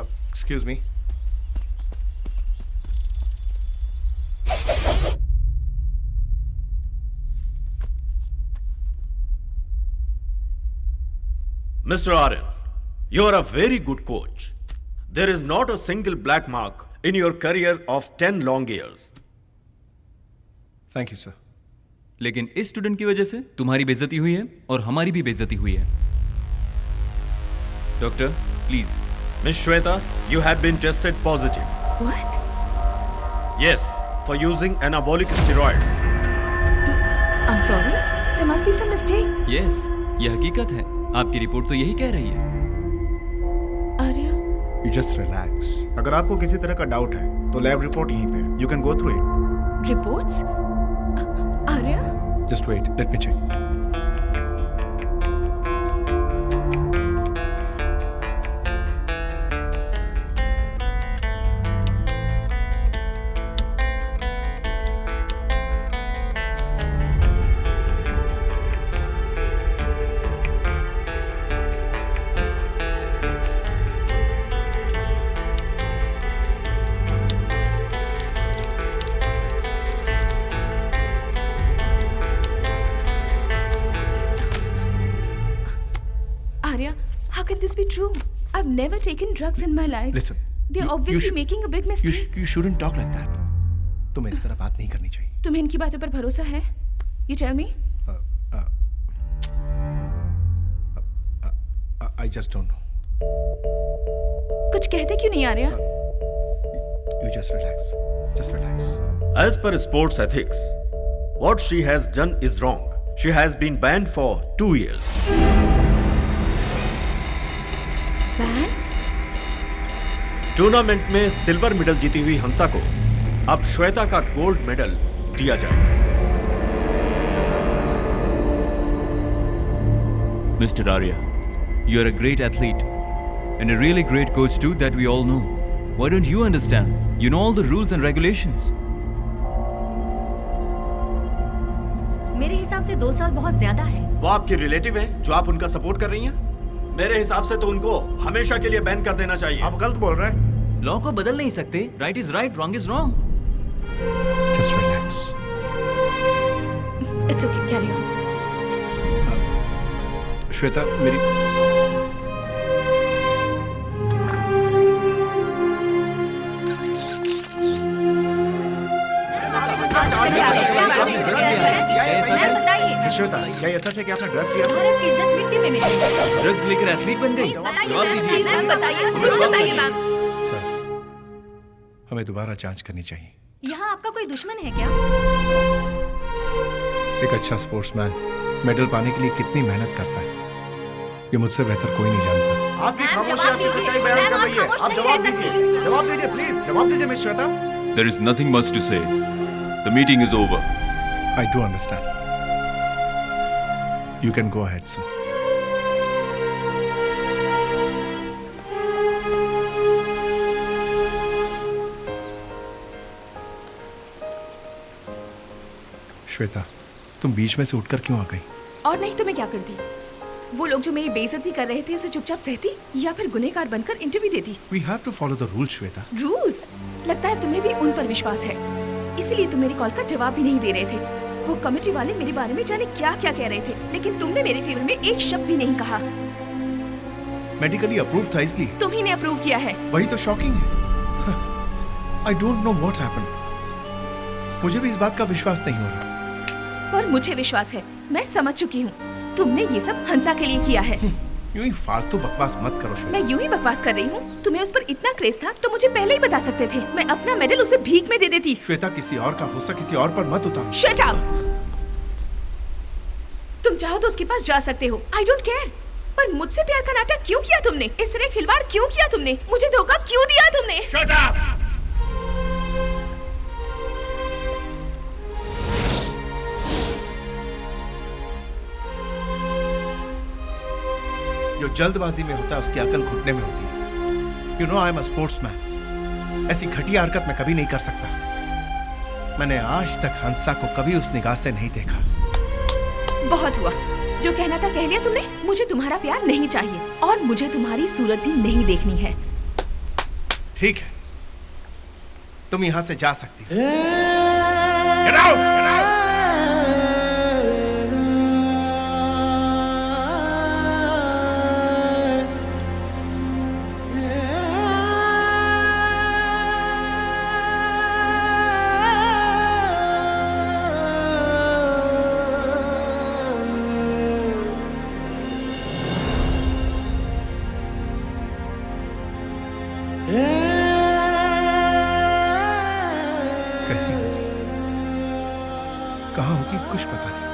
excuse me. Mr. Aryan, you are a very good coach. There is not a single black mark in your career of 10 long years. Thank you sir. लेकिन इस स्टूडेंट की वजह से तुम्हारी बेइज्जती हुई है और हमारी भी बेइज्जती हुई है। Doctor, please. Miss Shweta, you have been tested positive. What? Yes, for using anabolic steroids. I'm sorry. There must be some mistake. Yes, ये हकीकत है। आपकी रिपोर्ट तो यही कह रही है। Arya, you just relax. अगर आपको किसी तरह का डाउट है तो लैब रिपोर्ट यहीं पे, you can go through it. Reports? Arya? Just wait, let me check. Arya, how can this be true? I've never taken drugs in my life. Listen. They're obviously making a big mistake. You shouldn't talk like that. तुम्हें इस तरह बात नहीं करनी चाहिए। तुम्हें इनकी बातों पर भरोसा है? You tell me. I just don't know. कुछ कहते क्यों नहीं Arya? You just relax. Just relax. As per sports ethics, what she has done is wrong. She has been banned for 2 years. Ban? Tournament में सिल्वर मेडल जीती हुई हंसा को अब श्वेता का गोल्ड मेडल दिया जाएगा। Mr. Arya, you are a great athlete and a really great coach too that we all know. Why don't you understand? You know all the rules and regulations. मेरे हिसाब से 2 साल बहुत ज्यादा है। वो आपकी रिलेटिव है जो आप उनका सपोर्ट कर रही हैं? मेरे हिसाब से तो उनको हमेशा के लिए बैन कर देना चाहिए। आप गलत बोल रहे हैं। लॉ को बदल नहीं सकते। Right is right, wrong is wrong. Just relax. It's okay, carry on. Shweta, मेरी श्वेता, क्या ये सच है कि आपने ड्रग्स लिया? भारत की इज्जत मिट्टी में मिलेगी। ड्रग्स लेकर एथलीट बन गई? जवाब दीजिए। बताइए मैम। सर, हमें दोबारा जांच करनी चाहिए। यहाँ आपका कोई दुश्मन है क्या? एक अच्छा स्पोर्ट्समैन मेडल पाने के लिए कितनी मेहनत करता है ये मुझसे बेहतर कोई नहीं जानता। आपकी खामोशी आपकी सच्चाई बयान कर रही है। आप जवाब दीजिए, जवाब दीजिए प्लीज, जवाब दीजिए miss Shweta. There is nothing much to say. The meeting is over. I do understand. You can go ahead, sir. Shweta, तुम बीच में से उठकर क्यों आ गई? और नहीं तो मैं क्या करती? वो लोग जो मेरी बेइज्जती कर रहे थे उसे चुपचाप सहती या फिर गुनहगार बनकर इंटरव्यू देती? We have to follow the rules, Shweta. Rules? लगता है तुम्हें भी उन पर विश्वास है, इसीलिए तुम मेरी कॉल का जवाब भी नहीं दे रहे थे। वो कमेटी वाले मेरे बारे में जाने क्या क्या कह रहे थे, लेकिन तुमने मेरे फेवर में एक शब्द भी नहीं कहा। मेडिकली अप्रूव था इसलिए। तुम ही ने अप्रूव किया है। वही तो शॉकिंग है। I don't know what happened. मुझे भी इस बात का विश्वास नहीं हो रहा। पर मुझे विश्वास है, मैं समझ चुकी हूँ। तुमने ये सब हंसा के लिए किया है। यूं ही फालतू बकवास मत करो श्वेता। मैं यूं ही बकवास कर रही हूँ? तुम्हें उस पर इतना क्रेज था तो मुझे पहले ही बता सकते थे। मैं अपना मेडल उसे भीख में दे देती। श्वेता, किसी और का गुस्सा किसी और पर मत उतारो। Shut up! तुम चाहो तो उसके पास जा सकते हो, आई डोंट केयर। पर मुझसे प्यार का नाटक क्यों किया तुमने? इस तरह खिलवाड़ क्यों किया तुमने? मुझे धोखा क्यों दिया तुमने? Shut up! जो जल्दबाजी में होता है उसकी अकल घुटने में होती है। You know I am a sportsman. ऐसी घटिया हरकत मैं कभी नहीं कर सकता। मैंने आज तक हंसा को कभी उस निगाह से नहीं देखा। बहुत हुआ, जो कहना था कह लिया तुमने। मुझे तुम्हारा प्यार नहीं चाहिए और मुझे तुम्हारी सूरत भी नहीं देखनी है। ठीक है, तुम यहां से जा सकती हो। Get out! Get out! कैसी होगी, कहाँ होगी, कुछ पता नहीं।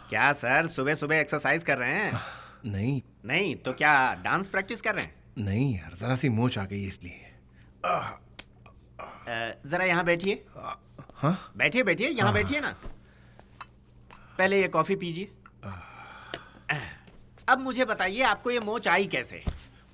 क्या सर, सुबह सुबह एक्सरसाइज कर रहे हैं? नहीं नहीं तो क्या डांस प्रैक्टिस कर रहे हैं? नहीं यार, जरा सी मोच आ गई इसलिए। जरा यहाँ बैठिए। हाँ? बैठिए बैठिए, यहाँ बैठिए ना। पहले ये कॉफी पीजिए। अब मुझे बताइए, आपको ये मोच आई कैसे?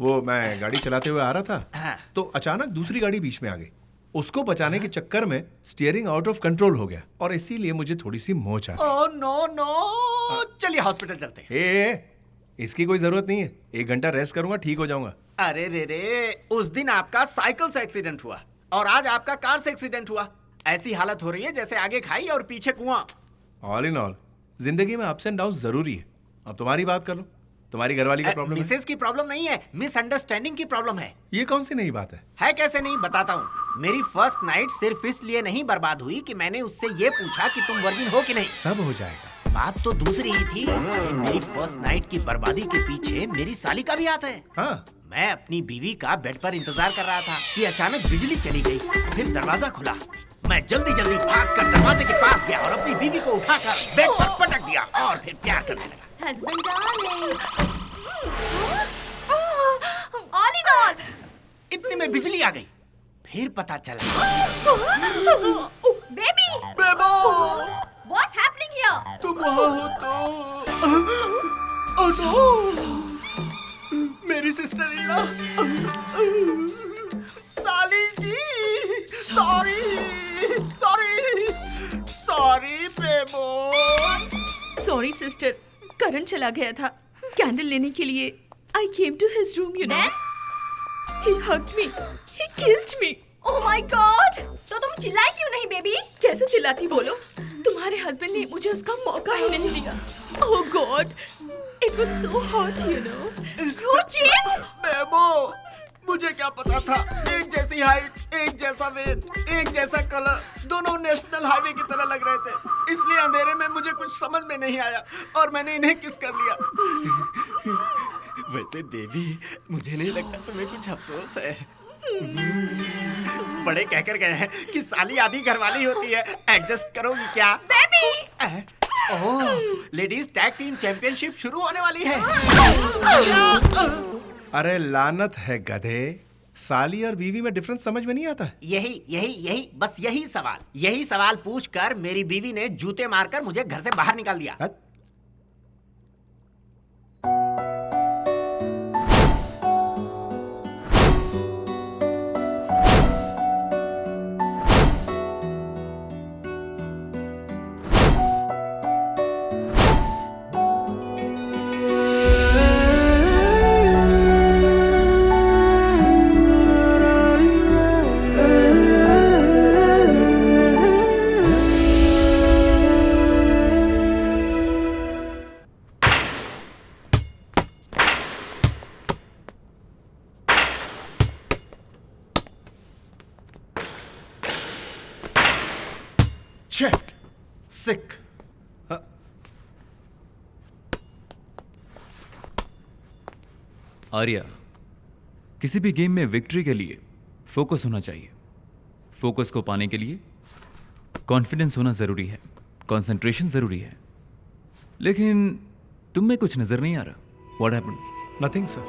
वो मैं गाड़ी चलाते हुए आ रहा था हाँ। तो अचानक दूसरी गाड़ी बीच में आ गई। उसको बचाने के चक्कर में स्टीयरिंग आउट ऑफ कंट्रोल हो गया और इसीलिए मुझे थोड़ी सी मोच आ गई। ओह नो नो, चलिए हॉस्पिटल चलते हैं। इसकी कोई जरूरत नहीं है, 1 घंटा रेस्ट करूंगा, ठीक हो जाऊंगा। अरे रे, उस दिन आपका साइकिल से एक्सीडेंट हुआ और आज आपका कार से एक्सीडेंट हुआ। ऐसी हालत हो रही है जैसे आगे खाई और पीछे कुआं। ऑल इन ऑल जिंदगी में अप्स एंड डाउन जरूरी है। अब तुम्हारी बात कर लो, तुम्हारी घरवाली का प्रॉब्लम है। मिसेस की प्रॉब्लम नहीं है, मिसअंडरस्टैंडिंग की प्रॉब्लम है। ये कौन सी नई बात है? है कैसे नहीं, बताता हूँ। मेरी फर्स्ट नाइट सिर्फ इसलिए नहीं बर्बाद हुई कि मैंने उससे ये पूछा कि तुम वर्जिन हो कि नहीं। सब हो जाएगा। बात तो दूसरी ही थी। मेरी फर्स्ट नाइट की बर्बादी के पीछे मेरी साली का भी हाथ है। हाँ। मैं अपनी बीवी का बेड पर इंतजार कर रहा था कि अचानक बिजली चली गई। फिर दरवाजा खुला। मैं जल्दी जल्दी भागकर दरवाजे के पास गया और अपनी बीवी को उठाकर बेड पर पटक दिया और फिर प्यार करने लगा। Husband darling, all in all. इतने में बिजली आ गई। फिर पता चला baby, Bebo, what's happening here? तुम वहाँ हो तो? ओह नो, मेरी सिस्टर इन लॉ। साली जी, sorry Bebo. Sorry sister, current चला गया था। कैंडल लेने के लिए I came to his room, you know. He hugged me. He kissed me. Oh my god, तो तुम चिल्लाई क्यों नहीं बेबी? कैसे चिल्लाती बोलो? तुम्हारे हस्बैंड ने मुझे उसका मौका ही नहीं दिया। Oh God, it was so hot, you know. You cheat? बेबो, मुझे क्या पता था। एक जैसी हाइट, एक जैसा वेट, एक जैसा कलर, दोनों नेशनल हाईवे की तरह लग रहे थे। इसलिए अंधेरे में मुझे कुछ समझ में नहीं आया और मैंने इन्हें किस कर लिया। वैसे बेबी, मुझे नहीं लगता तुम्हें कुछ अफसोस है। बड़े कहकर गए हैं कि साली आधी घरवाली होती है। एडजस्ट करोगी क्या बेबी? ओह, लेडीज टैग टीम चैंपियनशिप शुरू होने वाली है। अरे लानत है गधे, साली और बीवी में डिफरेंस समझ में नहीं आता। बस यही सवाल पूछकर मेरी बीवी ने जूते मारकर मुझे घर से बाहर निकाल दिया। सिक। आर्या, किसी भी गेम में विक्ट्री के लिए फोकस होना चाहिए। फोकस को पाने के लिए कॉन्फिडेंस होना जरूरी है, कंसंट्रेशन जरूरी है। लेकिन तुम में कुछ नजर नहीं आ रहा। What happened? Nothing sir.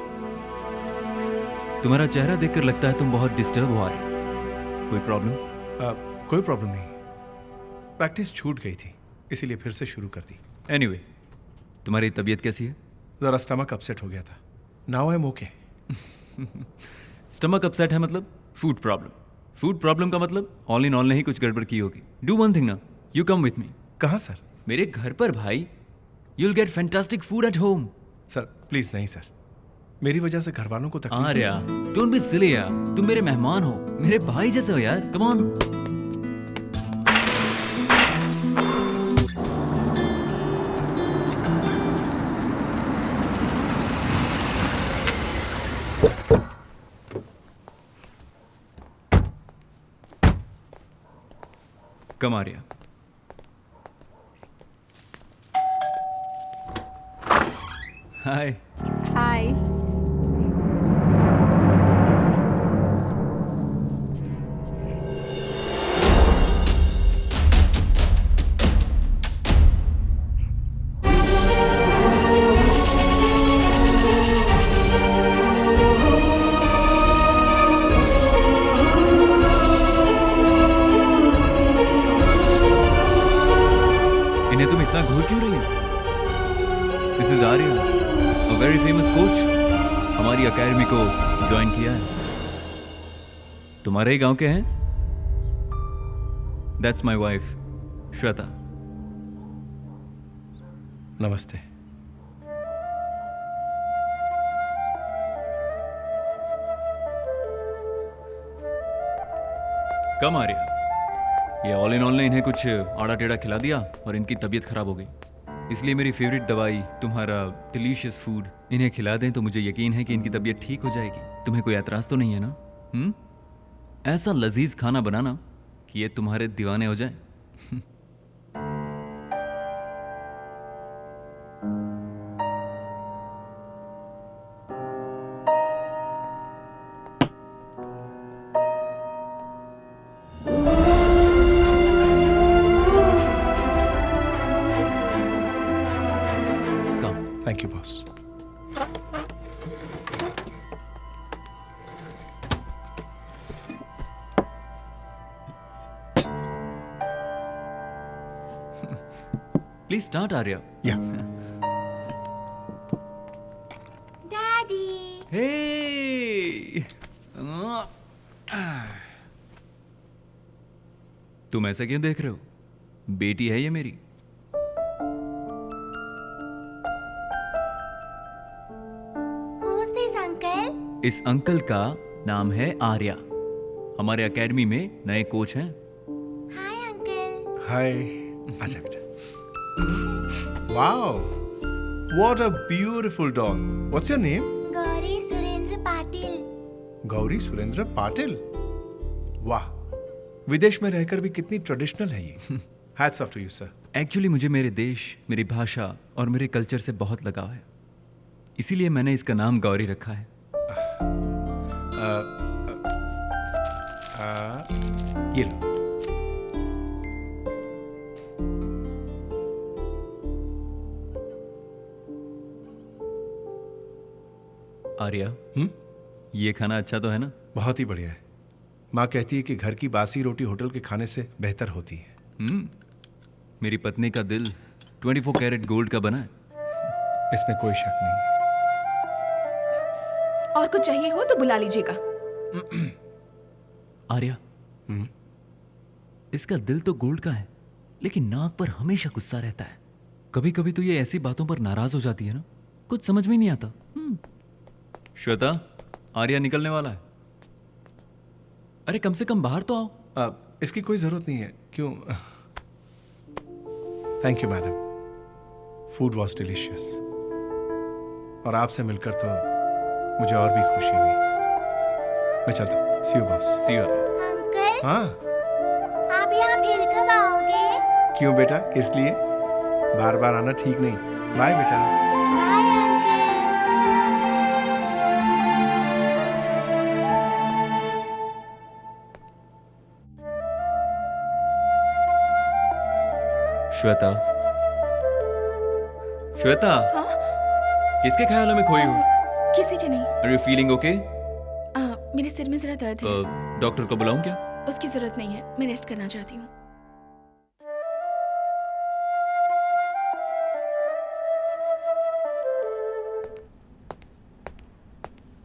तुम्हारा चेहरा देखकर लगता है तुम बहुत डिस्टर्ब हो रहे हो। कोई प्रॉब्लम? कोई प्रॉब्लम नहीं, प्रैक्टिस छूट गई थी इसीलिए फिर से शुरू कर दी। एनीवे, तुम्हारी तबीयत कैसी है? जरा स्टमक अपसेट हो गया था। Now I am okay. Stomach upset है मतलब फूड प्रॉब्लम। फूड प्रॉब्लम का मतलब ऑल इन ऑल ने ही कुछ गड़बड़ की होगी। डू वन थिंग ना, यू कम विथ मी। कहाँ सर? मेरे घर पर भाई। You will get fantastic food at home. Sir please नहीं सर, मेरी वजह से घर वालों को तकलीफ। आर्या, डोंट बी सिली यार, तुम मेरे मेहमान हो, मेरे भाई जैसे हो यार। Come on. Come Arya. Hi. Hi. इन्हें तुम इतना घूर क्यों रही हो? This is Arya, a very famous coach, a हमारी अकेडमी को ज्वाइन किया है। तुम्हारे ही गांव के हैं? That's my wife Shweta. नमस्ते। कम आ रही। ये ऑल इन ऑल ने इन्हें कुछ आड़ा टेढ़ा खिला दिया और इनकी तबीयत खराब हो गई। इसलिए मेरी फेवरेट दवाई, तुम्हारा डिलीशियस फूड इन्हें खिला दें तो मुझे यकीन है कि इनकी तबीयत ठीक हो जाएगी। तुम्हें कोई एतराज तो नहीं है ना? ऐसा लजीज खाना बनाना कि ये तुम्हारे दीवाने हो जाए। Thank you boss. Please start Arya. या। डैडी। हे! तुम ऐसा क्यों देख रहे हो? बेटी है ये मेरी। इस अंकल का नाम है आर्या। हमारे एकेडमी में नए कोच हैं। Hi uncle. हाय। आजा बेटा। Wow, what a beautiful dog. What's your name? Gauri Surendra Patil. Gauri Surendra Patil. वाह, विदेश में रहकर भी कितनी ट्रेडिशनल है ये। Hats off to you sir. Actually मुझे मेरे देश, मेरी भाषा और मेरे कल्चर से बहुत लगाव है, इसीलिए मैंने इसका नाम गौरी रखा है। ये लो। आर्या, ये खाना अच्छा तो है ना? बहुत ही बढ़िया है। माँ कहती है कि घर की बासी रोटी होटल के खाने से बेहतर होती है। मेरी पत्नी का दिल 24 कैरेट गोल्ड का बना है। इसमें कोई शक नहीं। और कुछ चाहिए हो तो बुला लीजिएगा। आर्या, इसका दिल तो गोल्ड का है, लेकिन नाक पर हमेशा गुस्सा रहता है। कभी कभी तो ये ऐसी बातों पर नाराज हो जाती है ना, कुछ समझ में नहीं आता। श्वेता, आर्या निकलने वाला है। अरे कम से कम बाहर तो आओ। इसकी कोई जरूरत नहीं है। क्यों? Thank you madam. Food was delicious और आपसे मिलकर तो मुझे और भी खुशी हुई। मैं चलता हूँ। See you boss. See you. Uncle. हाँ, आप यहाँ फिर कब आओगे? क्यों बेटा, किस लिए? बार बार आना ठीक नहीं। बाय बेटा। Bye uncle. श्वेता, श्वेता, किसके ख्यालों में खोई हो? किसी के नहीं। Are you feeling okay? मेरे सिर में जरा दर्द है। डॉक्टर को बुलाऊं क्या? उसकी जरूरत नहीं है, मैं रेस्ट करना चाहती हूँ।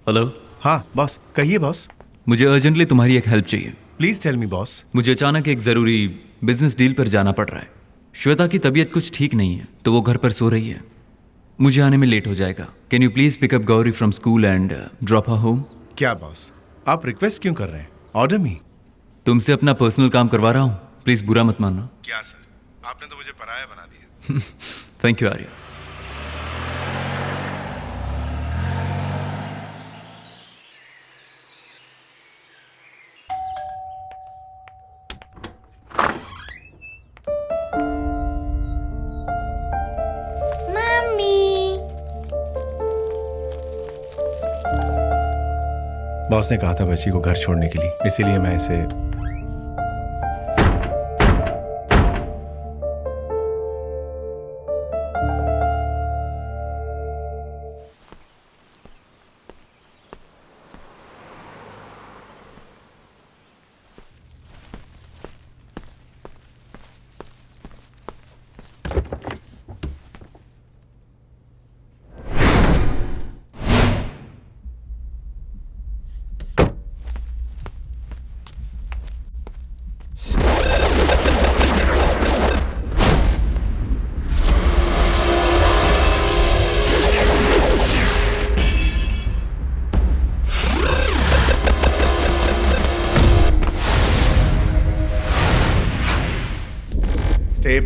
हेलो। हाँ बॉस, कहिए बॉस। मुझे अर्जेंटली तुम्हारी एक हेल्प चाहिए। Please tell me boss. मुझे अचानक एक जरूरी बिजनेस डील पर जाना पड़ रहा है। श्वेता की तबीयत कुछ ठीक नहीं है, तो वो घर पर सो रही है। मुझे आने में लेट हो जाएगा। Can you please pick up Gauri from school and drop her home? क्या बॉस, आप रिक्वेस्ट क्यों कर रहे हैं? Order me. तुमसे अपना पर्सनल काम करवा रहा हूँ, प्लीज बुरा मत मानना। क्या सर, आपने तो मुझे पराया बना दिया। Thank you Arya. बॉस ने कहा था बच्ची को घर छोड़ने के लिए, इसीलिए मैं इसे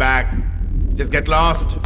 back. Just get lost.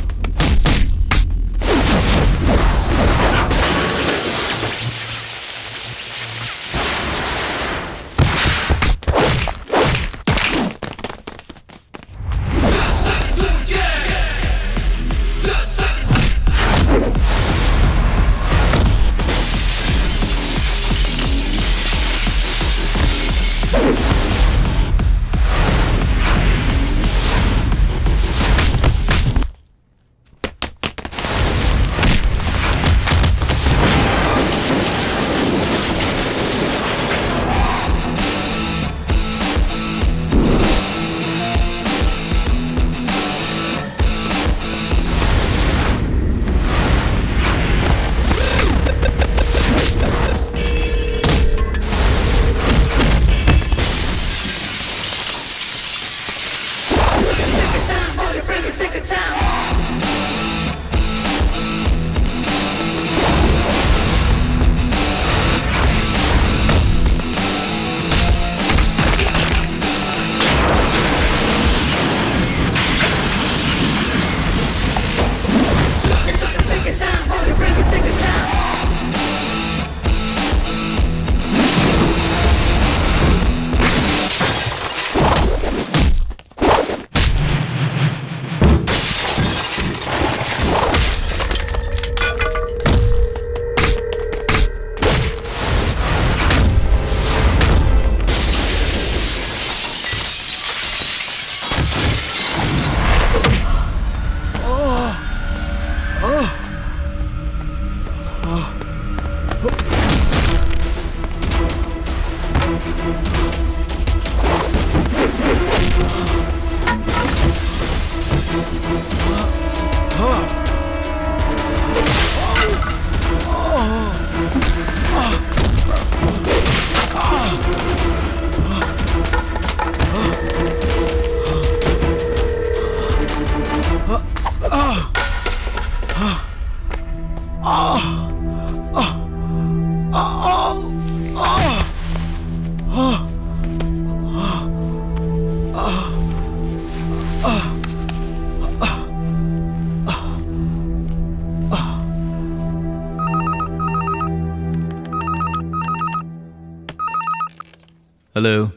Hello,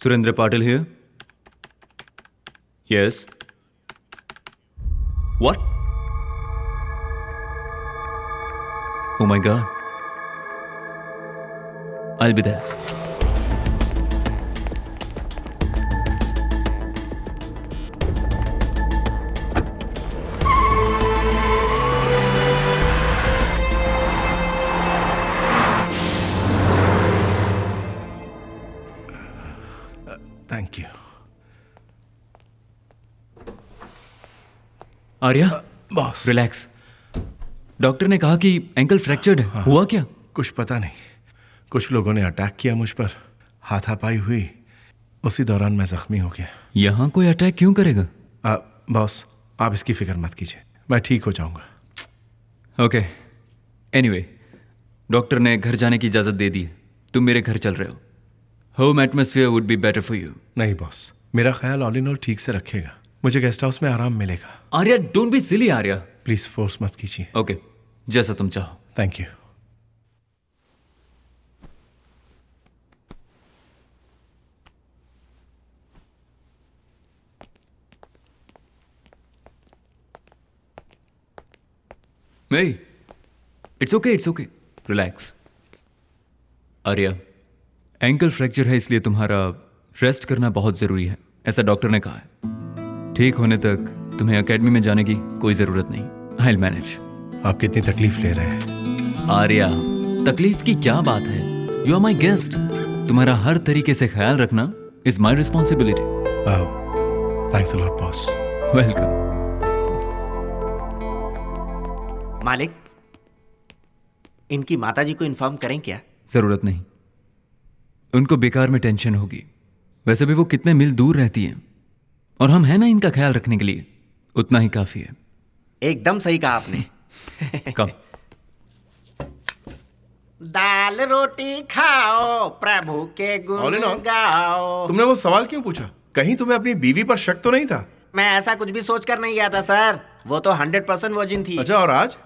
Surendra Patil here. Yes. What? Oh my God. I'll be there. Thank you. Arya, boss relax. Doctor ने कहा कि एंकल फ्रैक्चर्ड है. हुआ क्या? कुछ पता नहीं. कुछ लोगों ने अटैक किया मुझ पर. हाथापाई हुई. उसी दौरान मैं जख्मी हो गया. यहाँ कोई अटैक क्यों करेगा? बॉस, आप इसकी फिक्र मत कीजिए. मैं ठीक हो जाऊंगा. ओके. एनीवे, डॉक्टर ने घर जाने की इजाजत दे दी है. तुम मेरे घर चल रहे हो. Home atmosphere would be better for you. नहीं बॉस, मेरा ख्याल ऑल इन ऑल ठीक से रखेगा. मुझे गेस्ट हाउस में आराम मिलेगा. Arya, don't be silly Arya. Please force मत कीजिए. ओके, जैसा तुम चाहो. Thank you. Hey, it's okay. Relax. Arya, ankle fracture है इसलिए तुम्हारा रेस्ट करना बहुत जरूरी है, ऐसा डॉक्टर ने कहा है. ठीक होने तक तुम्हें एकेडमी में जाने की कोई जरूरत नहीं. I'll manage. आप कितनी तकलीफ ले रहे हैं? आर्या, तकलीफ की क्या बात है? You are my guest. तुम्हारा हर तरीके से ख्याल रखना is my responsibility. Thanks a lot boss. Welcome. मालिक, इनकी माताजी को इन्फॉर्म करें क्या? जरूरत नहीं. उनको बेकार में टेंशन होगी. वैसे भी वो कितने मील दूर रहती हैं, और हम हैं ना इनका ख्याल रखने के लिए. उतना ही काफी है. एकदम सही कहा आपने. कम. दाल रोटी खाओ, प्रभु के गुण गाओ. तुमने वो सवाल क्यों पूछा? कहीं तुम्हें अपनी बीवी पर शक तो नहीं था? मैं ऐसा कुछ भी सोच कर नहीं गया था सर। वो तो 100% वर्जिन थी। अच्छा, और आज?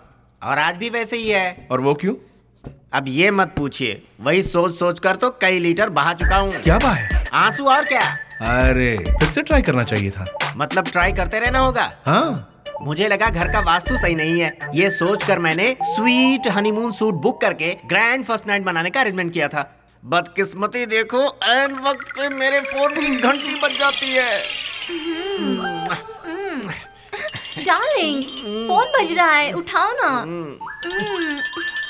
और आज भी वैसे ही है। और वो क्यों? अब ये मत पूछिए, वही सोच सोच कर तो कई लीटर बहा चुका हूँ। क्या बहा है? आंसू और क्या। अरे फिर से ट्राई करना चाहिए था। मतलब ट्राई करते रहना होगा? हाँ। मुझे लगा घर का वास्तु सही नहीं है, ये सोचकर मैंने स्वीट हनीमून सूट बुक करके ग्रैंड फर्स्ट नाइट बनाने का अरेंजमेंट किया था। बदकिस्मती देखो, ऐन वक्त पे मेरे फोन की घंटी बज जाती है। डार्लिंग, फोन बज रहा है, उठाओ ना।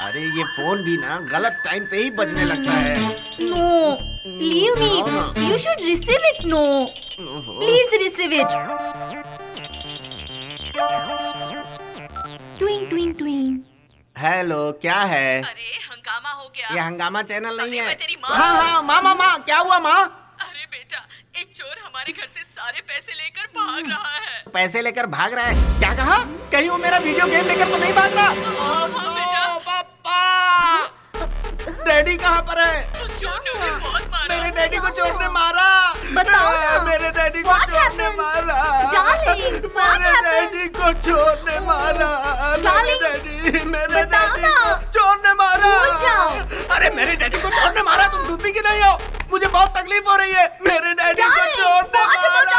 अरे ये फोन भी ना गलत टाइम पे ही बजने लगता है। No, leave me. You should receive it. No, please receive it. ट्विंग ट्विंग ट्विंग। हेलो, क्या है? अरे हंगामा हो गया। ये हंगामा चैनल नहीं है। मैं तेरी माँ। हाँ, माँ, क्या हुआ माँ? अरे बेटा, एक चोर हमारे घर से सारे पैसे लेकर भाग रहा है। पैसे लेकर भाग रहा है? क्या कहा? कहीं वो मेरा वीडियो गेम लेकर तो नहीं भाग रहा? हाँ बेटा। पापा, डैडी कहाँ पर है? उस चोर ने उन्हें बहुत मारा। मेरे डैडी को चोर ने मारा। बताओ ना। मेरे डैडी को चोर ने मारा। Darling, what मेरे डैडी को चोर ने मारा। Darling, मेरे बताओ डैडी ना। को चोर ने मारा। भूल जाओ। अरे मेरे डैडी को चोर ने मारा, तुम सुनती कि नहीं हो? मुझे बहुत तकलीफ हो रही है। मेरे डैडी को चोर ने मारा।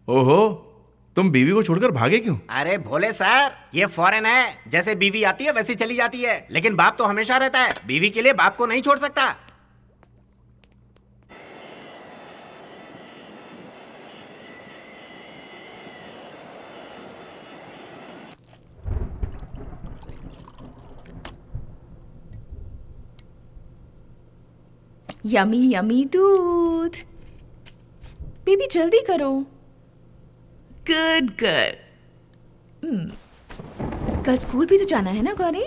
ओहो, तुम बीवी को छोड़कर भागे क्यों? अरे भोले सर, ये फॉरेन है। जैसे बीवी आती है वैसी चली जाती है, लेकिन बाप तो हमेशा रहता है। बीवी के लिए बाप को नहीं छोड़ सकता। यमी यमी दूध। बेबी जल्दी करो। Good girl. कल स्कूल भी तो जाना है ना गौरी?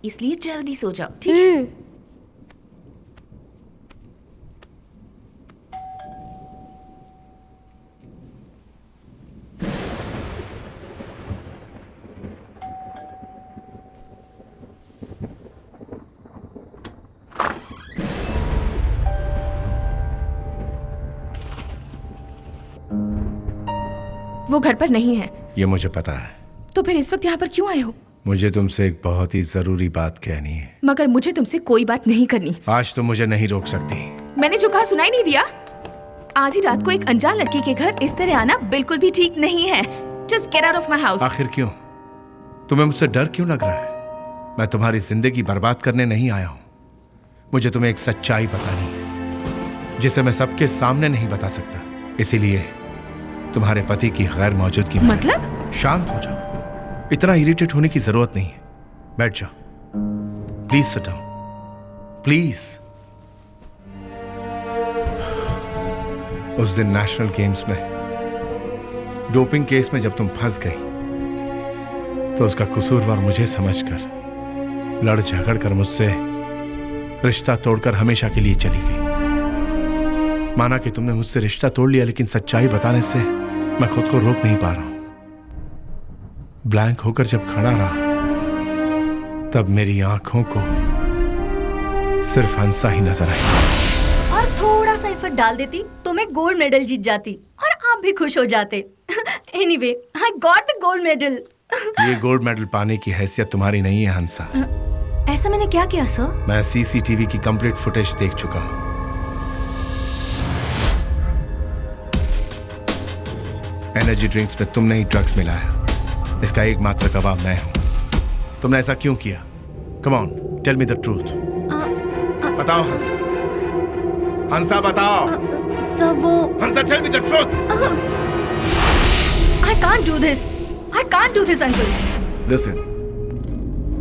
इसलिए जल्दी सो जाओ, ठीक है? वो घर पर नहीं है। ये मुझे पता है। तो फिर इस वक्त यहाँ पर क्यों आए हो? मुझे तुमसे एक बहुत ही जरूरी बात कहनी है। मगर मुझे तुमसे कोई बात नहीं करनी। आज तुम मुझे नहीं रोक सकती। मैंने जो कहा सुनाई नहीं दिया? आज ही रात को एक अनजान लड़की के घर इस तरह आना बिल्कुल भी ठीक नहीं है। Just get out of my house. आखिर क्यों? तुम्हें मुझसे डर क्यों लग रहा है? मैं तुम्हारी जिंदगी बर्बाद करने नहीं आया हूँ। मुझे तुम्हें एक सच्चाई बतानी है जिसे मैं सबके सामने नहीं बता सकता। इसीलिए तुम्हारे पति की गैर मौजूदगी में मतलब? शांत हो जाओ, इतना इरिटेट होने की जरूरत नहीं है। बैठ जाओ, प्लीज सिट डाउन, प्लीज। उस दिन नेशनल गेम्स में डोपिंग केस में जब तुम फंस गई तो उसका कसूरवार मुझे समझकर लड़ झगड़ कर मुझसे रिश्ता तोड़कर हमेशा के लिए चली गई। माना कि तुमने मुझसे रिश्ता तोड़ लिया, लेकिन सच्चाई बताने से मैं खुद को रोक नहीं पा रहा हूं। ब्लैंक होकर जब खड़ा रहा तब मेरी आंखों को सिर्फ हंसा ही नजर आया। और थोड़ा सा एफर्ट डाल देती तो मैं गोल्ड मेडल जीत जाती और आप भी खुश हो जाते। Anyway, I got the gold medal. ये गोल्ड मेडल पाने की हैसियत तुम्हारी नहीं है हंसा। ऐसा मैंने क्या किया सर? मैं सीसीटीवी की कंप्लीट फुटेज देख चुका हूं। एनर्जी ड्रिंक्स में तुमने ही ड्रग्स मिलाया, इसका एकमात्र गवाह मैं हूं। तुमने ऐसा क्यों किया? Come on, tell me the truth. बताओ हंसा, हंसा बताओ। सर वो Hansa, tell me the truth. I can't do this, I can't do this uncle. Listen,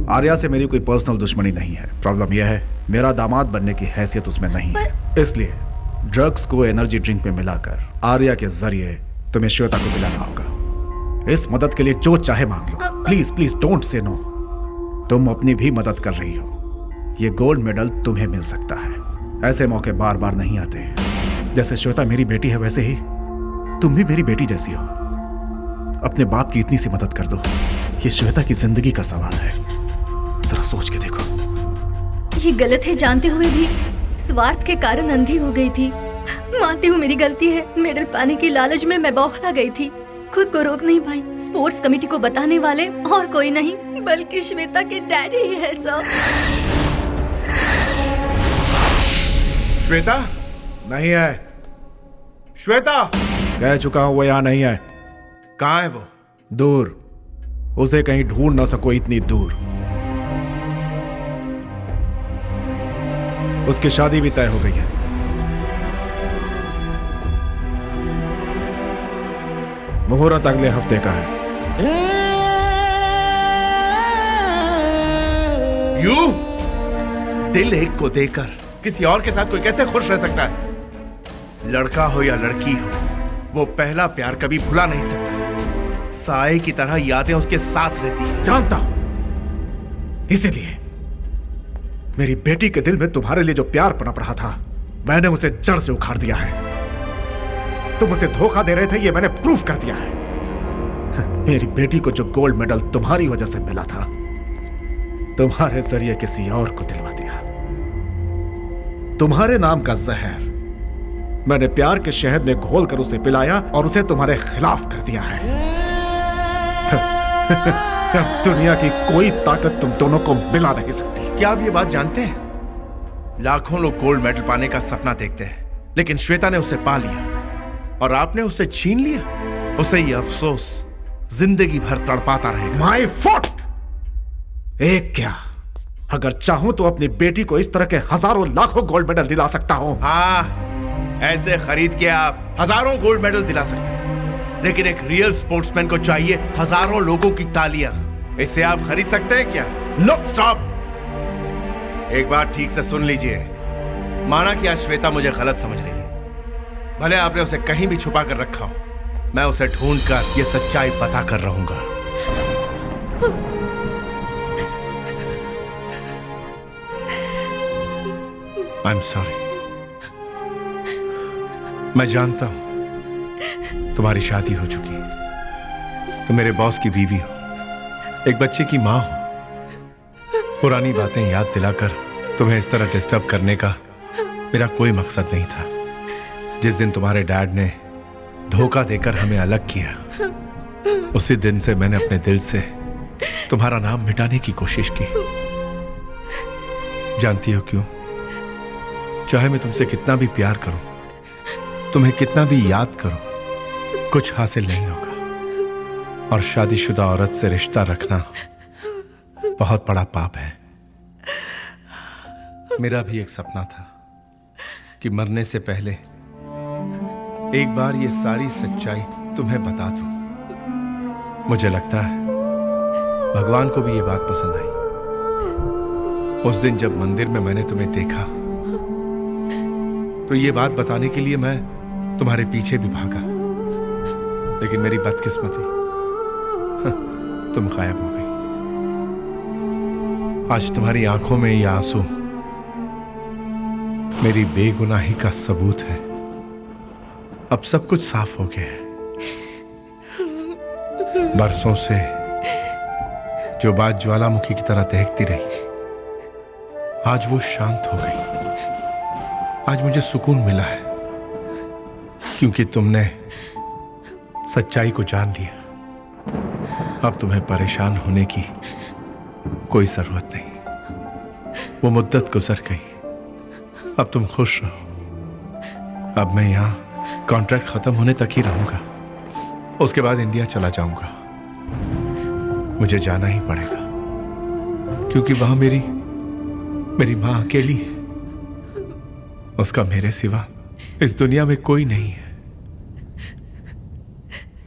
Arya से मेरी कोई पर्सनल दुश्मनी नहीं है। प्रॉब्लम यह है मेरा दामाद बनने की हैसियत उसमें नहीं है। इसलिए ड्रग्स को एनर्जी ड्रिंक में मिलाकर आर्या के जरिए तुम्हें श्वेता को मिलाना होगा। इस मदद के लिए जो चाहे मांग लो। Please please don't say no. तुम अपनी भी मदद कर रही हो। ये गोल्ड मेडल तुम्हें मिल सकता है। ऐसे मौके बार बार नहीं आते। जैसे श्वेता मेरी बेटी है, वैसे ही तुम भी मेरी बेटी जैसी हो। अपने बाप की इतनी सी मदद कर दो। ये श्वेता की जिंदगी का सवाल है, जरा सोच के देखो। ये गलत है जानते हुए भी स्वार्थ के कारण अंधी हो गई थी। मानती हूँ मेरी गलती है। मेडल पाने की लालच में मैं बौखला गई थी, खुद को रोक नहीं पाई। स्पोर्ट्स कमेटी को बताने वाले और कोई नहीं बल्कि श्वेता के डैडी ही है सर। श्वेता नहीं है। श्वेता कह चुका हूं वो यहाँ नहीं है। कहाँ है वो? दूर, उसे कहीं ढूंढ ना सको इतनी दूर। उसकी शादी भी तय हो गई है। मुहूर्त अगले हफ्ते का है। यू दिल एक को देकर किसी और के साथ कोई कैसे खुश रह सकता है? लड़का हो या लड़की हो, वो पहला प्यार कभी भुला नहीं सकता। साए की तरह यादें उसके साथ रहती हैं। जानता हूं, इसीलिए मेरी बेटी के दिल में तुम्हारे लिए जो प्यार पनप रहा था, मैंने उसे जड़ से उखाड़ दिया है। तुम उसे धोखा दे रहे थे, ये मैंने प्रूफ कर दिया है। मेरी बेटी को जो गोल्ड मेडल तुम्हारी वजह से मिला था, तुम्हारे जरिए किसी और को दिलवा दिया। तुम्हारे नाम का जहर मैंने प्यार के शहद में घोलकर उसे पिलाया और उसे तुम्हारे खिलाफ कर दिया है। अब दुनिया की कोई ताकत तुम दोनों को मिला नहीं सकती। क्या आप ये बात जानते हैं? लाखों लोग गोल्ड मेडल पाने का सपना देखते हैं, लेकिन श्वेता ने उसे पा लिया और आपने उससे छीन लिया। उसे ये अफसोस जिंदगी भर तड़पाता रहेगा। My foot! एक क्या, अगर चाहूं तो अपनी बेटी को इस तरह के हजारों लाखों गोल्ड मेडल दिला सकता हूं। हाँ, ऐसे खरीद के आप हजारों गोल्ड मेडल दिला सकते हैं, लेकिन एक रियल स्पोर्ट्समैन को चाहिए हजारों लोगों की तालियां। इसे आप खरीद सकते हैं क्या? लो स्टॉप! एक बात ठीक से सुन लीजिए। माना कि आज श्वेता मुझे गलत समझ रही है, भले आपने उसे कहीं भी छुपा कर रखा हो, मैं उसे ढूंढकर यह सच्चाई पता कर रहूंगा। I am sorry. मैं जानता हूं तुम्हारी शादी हो चुकी है, तुम मेरे बॉस की बीवी हो, एक बच्चे की मां हो। पुरानी बातें याद दिलाकर तुम्हें इस तरह डिस्टर्ब करने का मेरा कोई मकसद नहीं था। जिस दिन तुम्हारे डैड ने धोखा देकर हमें अलग किया, उसी दिन से मैंने अपने दिल से तुम्हारा नाम मिटाने की कोशिश की। जानती हो क्यों? चाहे मैं तुमसे कितना भी प्यार करूं, तुम्हें कितना भी याद करूं, कुछ हासिल नहीं होगा। और शादीशुदा औरत से रिश्ता रखना बहुत बड़ा पाप है। मेरा भी एक सपना था कि मरने से पहले एक बार ये सारी सच्चाई तुम्हें बता दूं। मुझे लगता है भगवान को भी ये बात पसंद आई। उस दिन जब मंदिर में मैंने तुम्हें देखा, तो ये बात बताने के लिए मैं तुम्हारे पीछे भी भागा, लेकिन मेरी बदकिस्मती, तुम गायब हो गई। आज तुम्हारी आंखों में ये आंसू मेरी बेगुनाही का सबूत है। अब सब कुछ साफ हो गया है। बरसों से जो बात ज्वालामुखी की तरह दहकती रही, आज वो शांत हो गई। आज मुझे सुकून मिला है, क्योंकि तुमने सच्चाई को जान लिया। अब तुम्हें परेशान होने की कोई जरूरत नहीं। वो मुद्दत गुजर गई, अब तुम खुश रहो। अब मैं यहां कॉन्ट्रैक्ट खत्म होने तक ही रहूंगा, उसके बाद इंडिया चला जाऊंगा। मुझे जाना ही पड़ेगा, क्योंकि वहां मेरी मां अकेली है। उसका मेरे सिवा इस दुनिया में कोई नहीं है।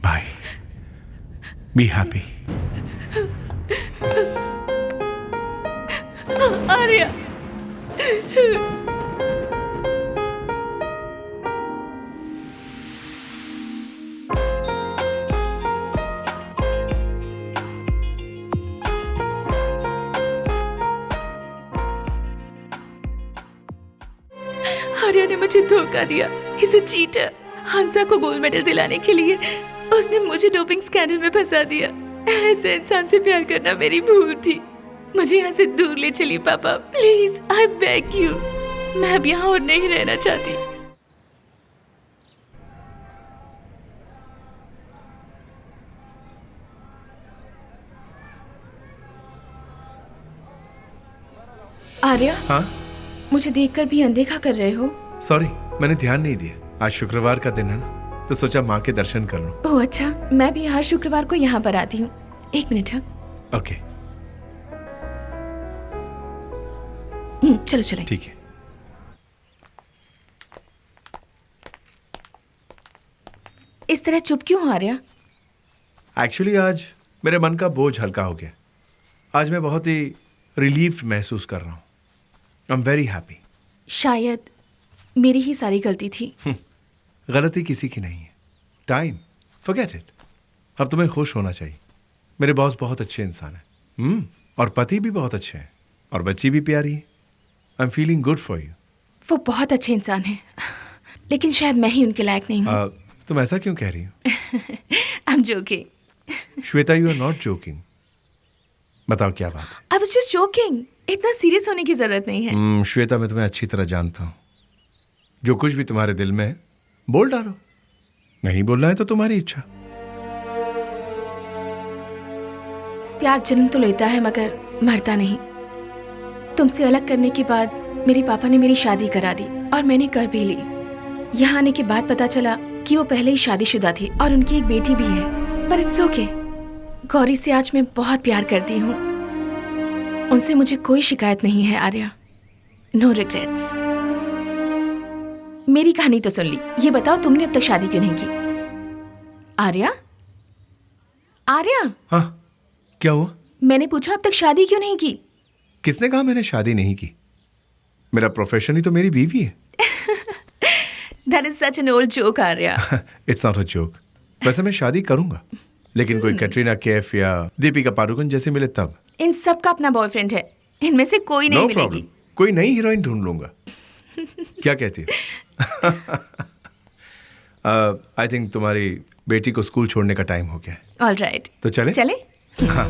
Bye, be happy. Arya, Arya ने मुझे धोखा दिया। Is a cheater. हंसा को गोल्ड मेडल दिलाने के लिए उसने मुझे डोपिंग स्कैंडल में फंसा दिया। ऐसे इंसान से प्यार करना मेरी भूल थी। मुझे यहाँ से दूर ले चलिए पापा, प्लीज, आई बेग यू। मैं अब यहाँ और नहीं रहना चाहती। आर्या, हाँ मुझे देखकर भी अनदेखा कर रहे हो? सॉरी, मैंने ध्यान नहीं दिया। आज शुक्रवार का दिन है ना, तो सोचा माँ के दर्शन कर लूं। ओह अच्छा, मैं भी हर शुक्रवार को यहाँ पर आती हूँ। एक मिनट। हाँ ओके चलो चलो। ठीक है। इस तरह चुप क्यों हो आर्या? एक्चुअली आज मेरे मन का बोझ हल्का हो गया। आज मैं बहुत ही रिलीफ महसूस कर रहा हूँ। I am very happy. शायद मेरी ही सारी गलती थी। गलती किसी की नहीं है। Time, forget it. अब तुम्हें खुश होना चाहिए। मेरे बॉस बहुत अच्छे इंसान हैं। और पति भी बहुत अच्छे हैं, और बच्ची भी प्यारी है। I am feeling good for you. वो बहुत अच्छे इंसान हैं, लेकिन शायद मैं ही उनके लायक नहीं हूँ। तुम ऐसा क्यों कह रही हो? I am joking. Shweta, you are not joking. बताओ क्या बात है? I was just joking. इतना सीरियस होने की जरूरत नहीं है। श्वेता, मैं तुम्हें अच्छी तरह जानता हूँ। जो कुछ भी तुम्हारे दिल में है बोल डालो। नहीं बोलना है तो तुम्हारी इच्छा। प्यार जन्म तो लेता है मगर मरता नहीं। तुमसे अलग करने के बाद मेरे पापा ने मेरी शादी करा दी, और मैंने कर भी ली। यहाँ आने के बाद पता चला कि वो पहले ही शादीशुदा थी और उनकी एक बेटी भी है। पर इट्स ओके। गौरी से आज मैं बहुत प्यार करती हूँ। उनसे मुझे कोई शिकायत नहीं है आर्या। No regrets. मेरी कहानी तो सुन ली, ये बताओ तुमने अब तक शादी क्यों नहीं की? आर्या, आर्या। हाँ, क्या हुआ? मैंने पूछा अब तक शादी क्यों नहीं की? किसने कहा मैंने शादी नहीं की? मेरा प्रोफेशन ही तो मेरी बीवी है। That is such an old joke, Arya. It's not a joke. वैसे मैं शादी करूंगा, लेकिन कोई कैटरीना कैफ या दीपिका पादुकोण जैसे मिले तब। इन सब का अपना बॉयफ्रेंड है, इनमें से कोई नहीं मिलेगी। कोई नई हीरोइन ढूंढ लूंगा। क्या कहती है? आई थिंक तुम्हारी बेटी को स्कूल छोड़ने का टाइम हो गया। ऑलराइट, तो चले? चले? हाँ।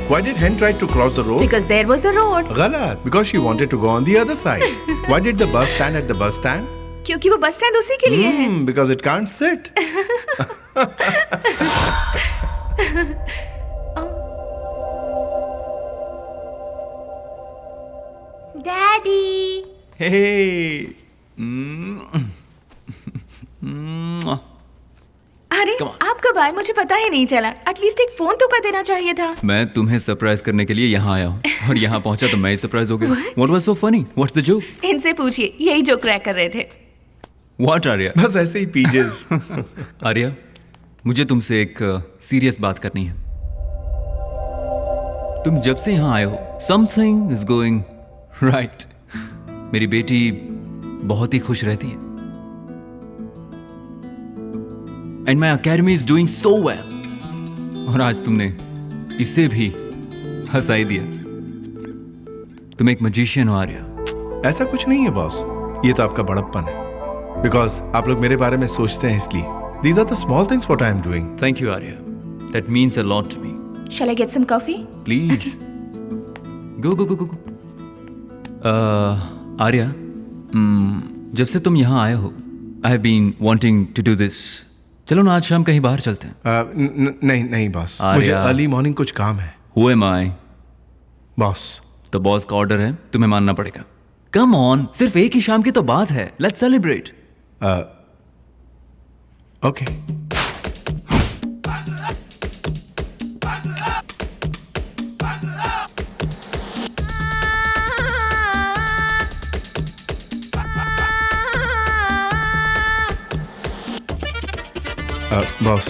Why did Hen try to cross the road? Because there was a road. गलत, because she wanted to go on the other side. Why did the bus stand at the bus stand? क्योंकि वो bus stand उसी के लिए है। Because it can't sit. Daddy. Hey. अरे आप कब आए? मुझे पता ही नहीं चला। एटलीस्ट एक फोन तो कर देना चाहिए था। मैं तुम्हें सरप्राइज करने के लिए यहाँ आया हूँ, और यहाँ पहुँचा तो मैं ही सरप्राइज हो गया। What was so funny? What's the joke? इनसे पूछिए, यही जो क्रैक कर रहे थे। What आर्या? बस ऐसे ही पीजेस। आर्या, मुझे तुमसे एक सीरियस बात करनी है। तुम जब से यहाँ आए हो, समथिंग इज गोइंग राइट। मेरी बेटी बहुत ही खुश रहती है। And my academy is doing so well. और आज तुमने इसे भी हंसाई दिया। तुम एक मजिशियन हो आर्या। ऐसा कुछ नहीं है बॉस, ये तो आपका बड़प्पन है। बिकॉज आप लोग मेरे बारे में सोचते हैं इसलिए। These are the small things what I am doing. Thank you, Arya. That means a lot to me. Shall I get some coffee? Please. Go. Arya, जब से तुम यहाँ आए हो, I have been wanting to do this. चलो ना आज शाम कहीं बाहर चलते हैं। नहीं बॉस, मुझे अर्ली मॉर्निंग कुछ काम है। Who am I? बॉस। तो बॉस का ऑर्डर है, तुम्हें मानना पड़ेगा। Come on, सिर्फ एक ही शाम की तो बात है। Let's celebrate. Okay. बॉस,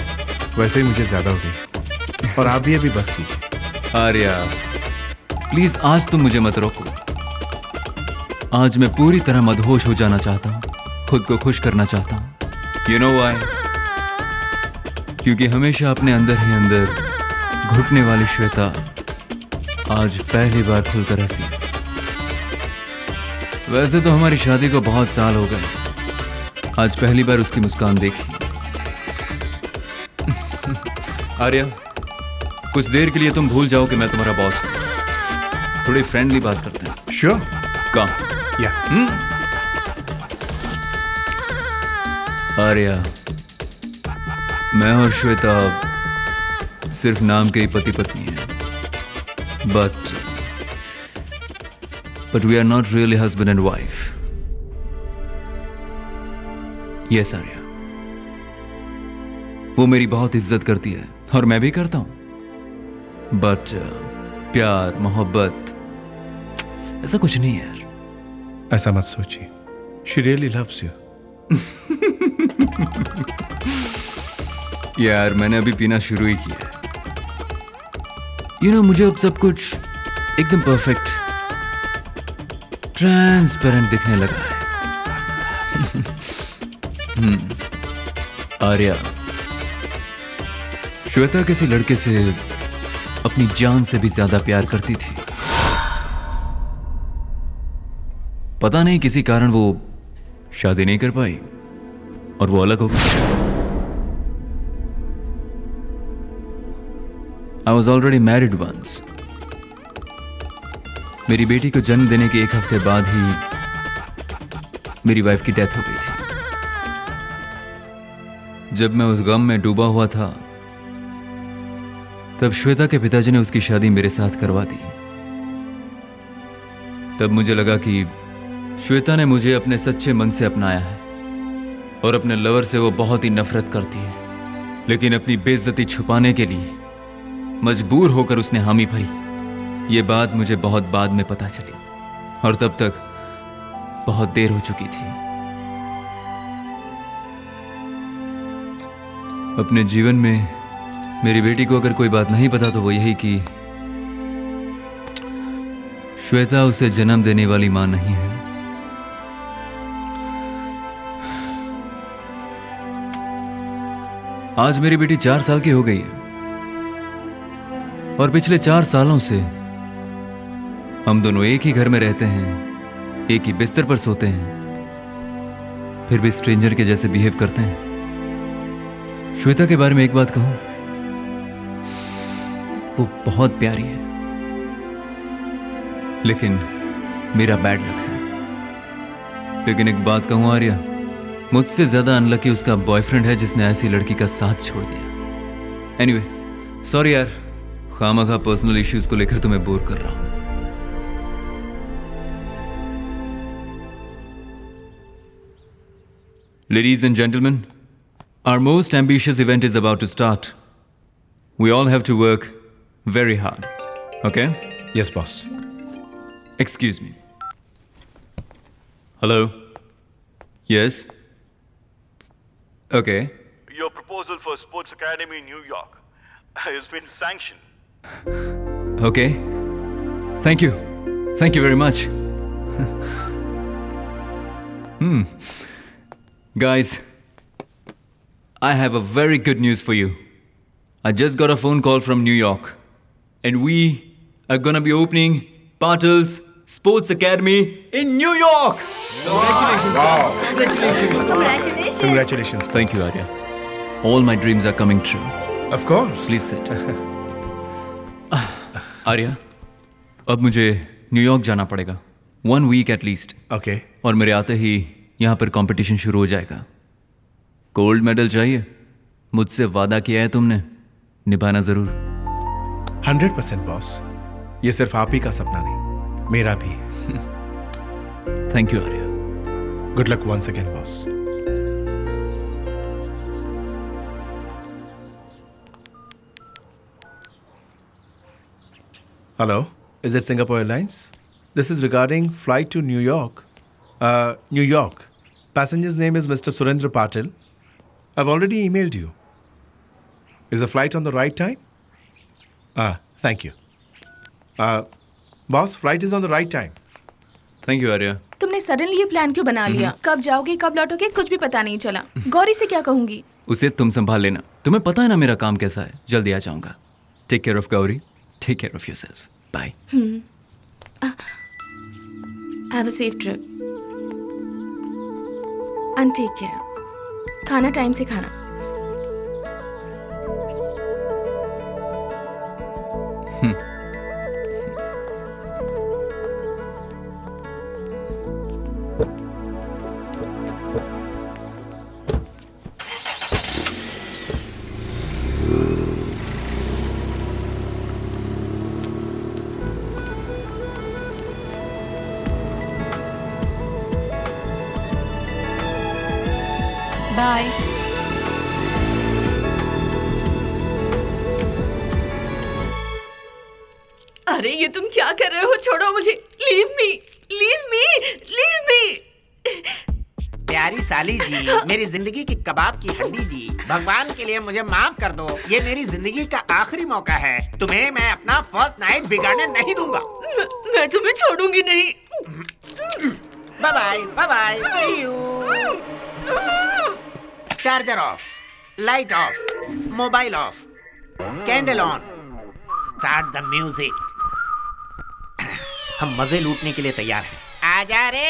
वैसे ही मुझे ज्यादा हो गई, और आप भी अभी बस कीजिए। आर्या, प्लीज आज तुम मुझे मत रोको। आज मैं पूरी तरह मदहोश हो जाना चाहता हूँ, खुद को खुश करना चाहता हूँ। You know why? क्योंकि हमेशा अपने अंदर ही अंदर घुटने वाली श्वेता आज पहली बार खुलकर हंसी। वैसे तो हमारी शादी को बहुत साल हो गए, आज पहली बार उसकी मुस्कान देखी। आर्या, कुछ देर के लिए तुम भूल जाओ कि मैं तुम्हारा बॉस हूं। थोड़ी फ्रेंडली बात करते हैं। श्योर। कम या आर्या, मैं और श्वेता सिर्फ नाम के ही पति पत्नी हैं, but we are not really husband and wife. Yes Arya, वो मेरी बहुत इज्जत करती है और मैं भी करता हूं, बट प्यार मोहब्बत ऐसा कुछ नहीं है यार। ऐसा मत सोचिए, शी रियली लव्स यू। यार मैंने अभी पीना शुरू ही किया है। मुझे अब सब कुछ एकदम परफेक्ट ट्रांसपेरेंट दिखने लगा है। आर्या, श्वेता किसी लड़के से अपनी जान से भी ज्यादा प्यार करती थी। पता नहीं किसी कारण वो शादी नहीं कर पाई और वो अलग हो गई। I was already married once. मेरी बेटी को जन्म देने के एक हफ्ते बाद ही मेरी वाइफ की डेथ हो गई थी। जब मैं उस गम में डूबा हुआ था, तब श्वेता के पिताजी ने उसकी शादी मेरे साथ करवा दी। तब मुझे लगा कि श्वेता ने मुझे अपने सच्चे मन से अपनाया है और अपने लवर से वो बहुत ही नफरत करती है, लेकिन अपनी बेइज्जती छुपाने के लिए मजबूर होकर उसने हामी भरी। ये बात मुझे बहुत बाद में पता चली और तब तक बहुत देर हो चुकी थी। अपने जीवन में मेरी बेटी को अगर कोई बात नहीं पता तो वो यही कि श्वेता उसे जन्म देने वाली मां नहीं है। आज मेरी बेटी 4 साल की हो गई है और पिछले 4 सालों से हम दोनों एक ही घर में रहते हैं, एक ही बिस्तर पर सोते हैं, फिर भी स्ट्रेंजर के जैसे बिहेव करते हैं। श्वेता के बारे में एक बात कहूं, वो बहुत प्यारी है, लेकिन मेरा बैड लक है। लेकिन एक बात कहूं आर्या, मुझसे ज्यादा अनलकी उसका बॉयफ्रेंड है जिसने ऐसी लड़की का साथ छोड़ दिया। एनीवे, सॉरी यार, खामखा पर्सनल इश्यूज को लेकर तुम्हें बोर कर रहा हूं। Ladies and gentlemen, our most ambitious event is about to start. We all have to work very hard. Okay? Yes, boss. Excuse me. Hello? Yes? Okay. Your proposal for Sports Academy in New York has been sanctioned. Okay. Thank you. Thank you very much. Guys, I have a very good news for you. I just got a phone call from New York, and we are gonna be opening Patil's Sports Academy in New York. Congratulations! Wow. Congratulations! Congratulations! Congratulations. Thank you, Arya. All my dreams are coming true. Of course. Please sit. Arya, अब मुझे New York जाना पड़ेगा 1 week at least. Okay. और मेरे आते ही यहाँ पर competition शुरू हो जाएगा। गोल्ड मेडल चाहिए, मुझसे वादा किया है तुमने, निभाना जरूर। 100% बॉस, ये सिर्फ आप ही का सपना नहीं, मेरा भी। Thank you Arya. Good luck once again boss. Hello, is it Singapore Airlines? This is regarding flight to New York. New York. Passenger's name is Mr. Surendra Patil. I've already emailed you. Is the flight on the right time? Thank you. Boss, flight is on the right time. Thank you, Arya. तुमने suddenly ये plan क्यों बना लिया? कब जाओगे, कब लौटोगे, कुछ भी पता नहीं चला। गौरी से क्या कहूंगी? उसे तुम संभाल लेना, तुम्हें पता है ना मेरा काम कैसा है, जल्दी आ जाऊंगा। Take care of Gauri, take care of yourself, bye. Have a safe trip and take care. खाना टाइम से खाना। बाय। अरे ये तुम क्या कर रहे हो? छोड़ो मुझे। Leave me, leave me, leave me. प्यारी साली जी, मेरी जिंदगी की कबाब की हड्डी जी, भगवान के लिए मुझे माफ कर दो। ये मेरी जिंदगी का आखिरी मौका है। तुम्हें मैं अपना फर्स्ट नाइट बिगाड़ने नहीं दूंगा। मैं तुम्हें छोड़ूंगी नहीं। Bye bye, bye bye, see you. Charger off, light off, mobile off, candle on, start the music. हम मजे लूटने के लिए तैयार हैं। आजा रे।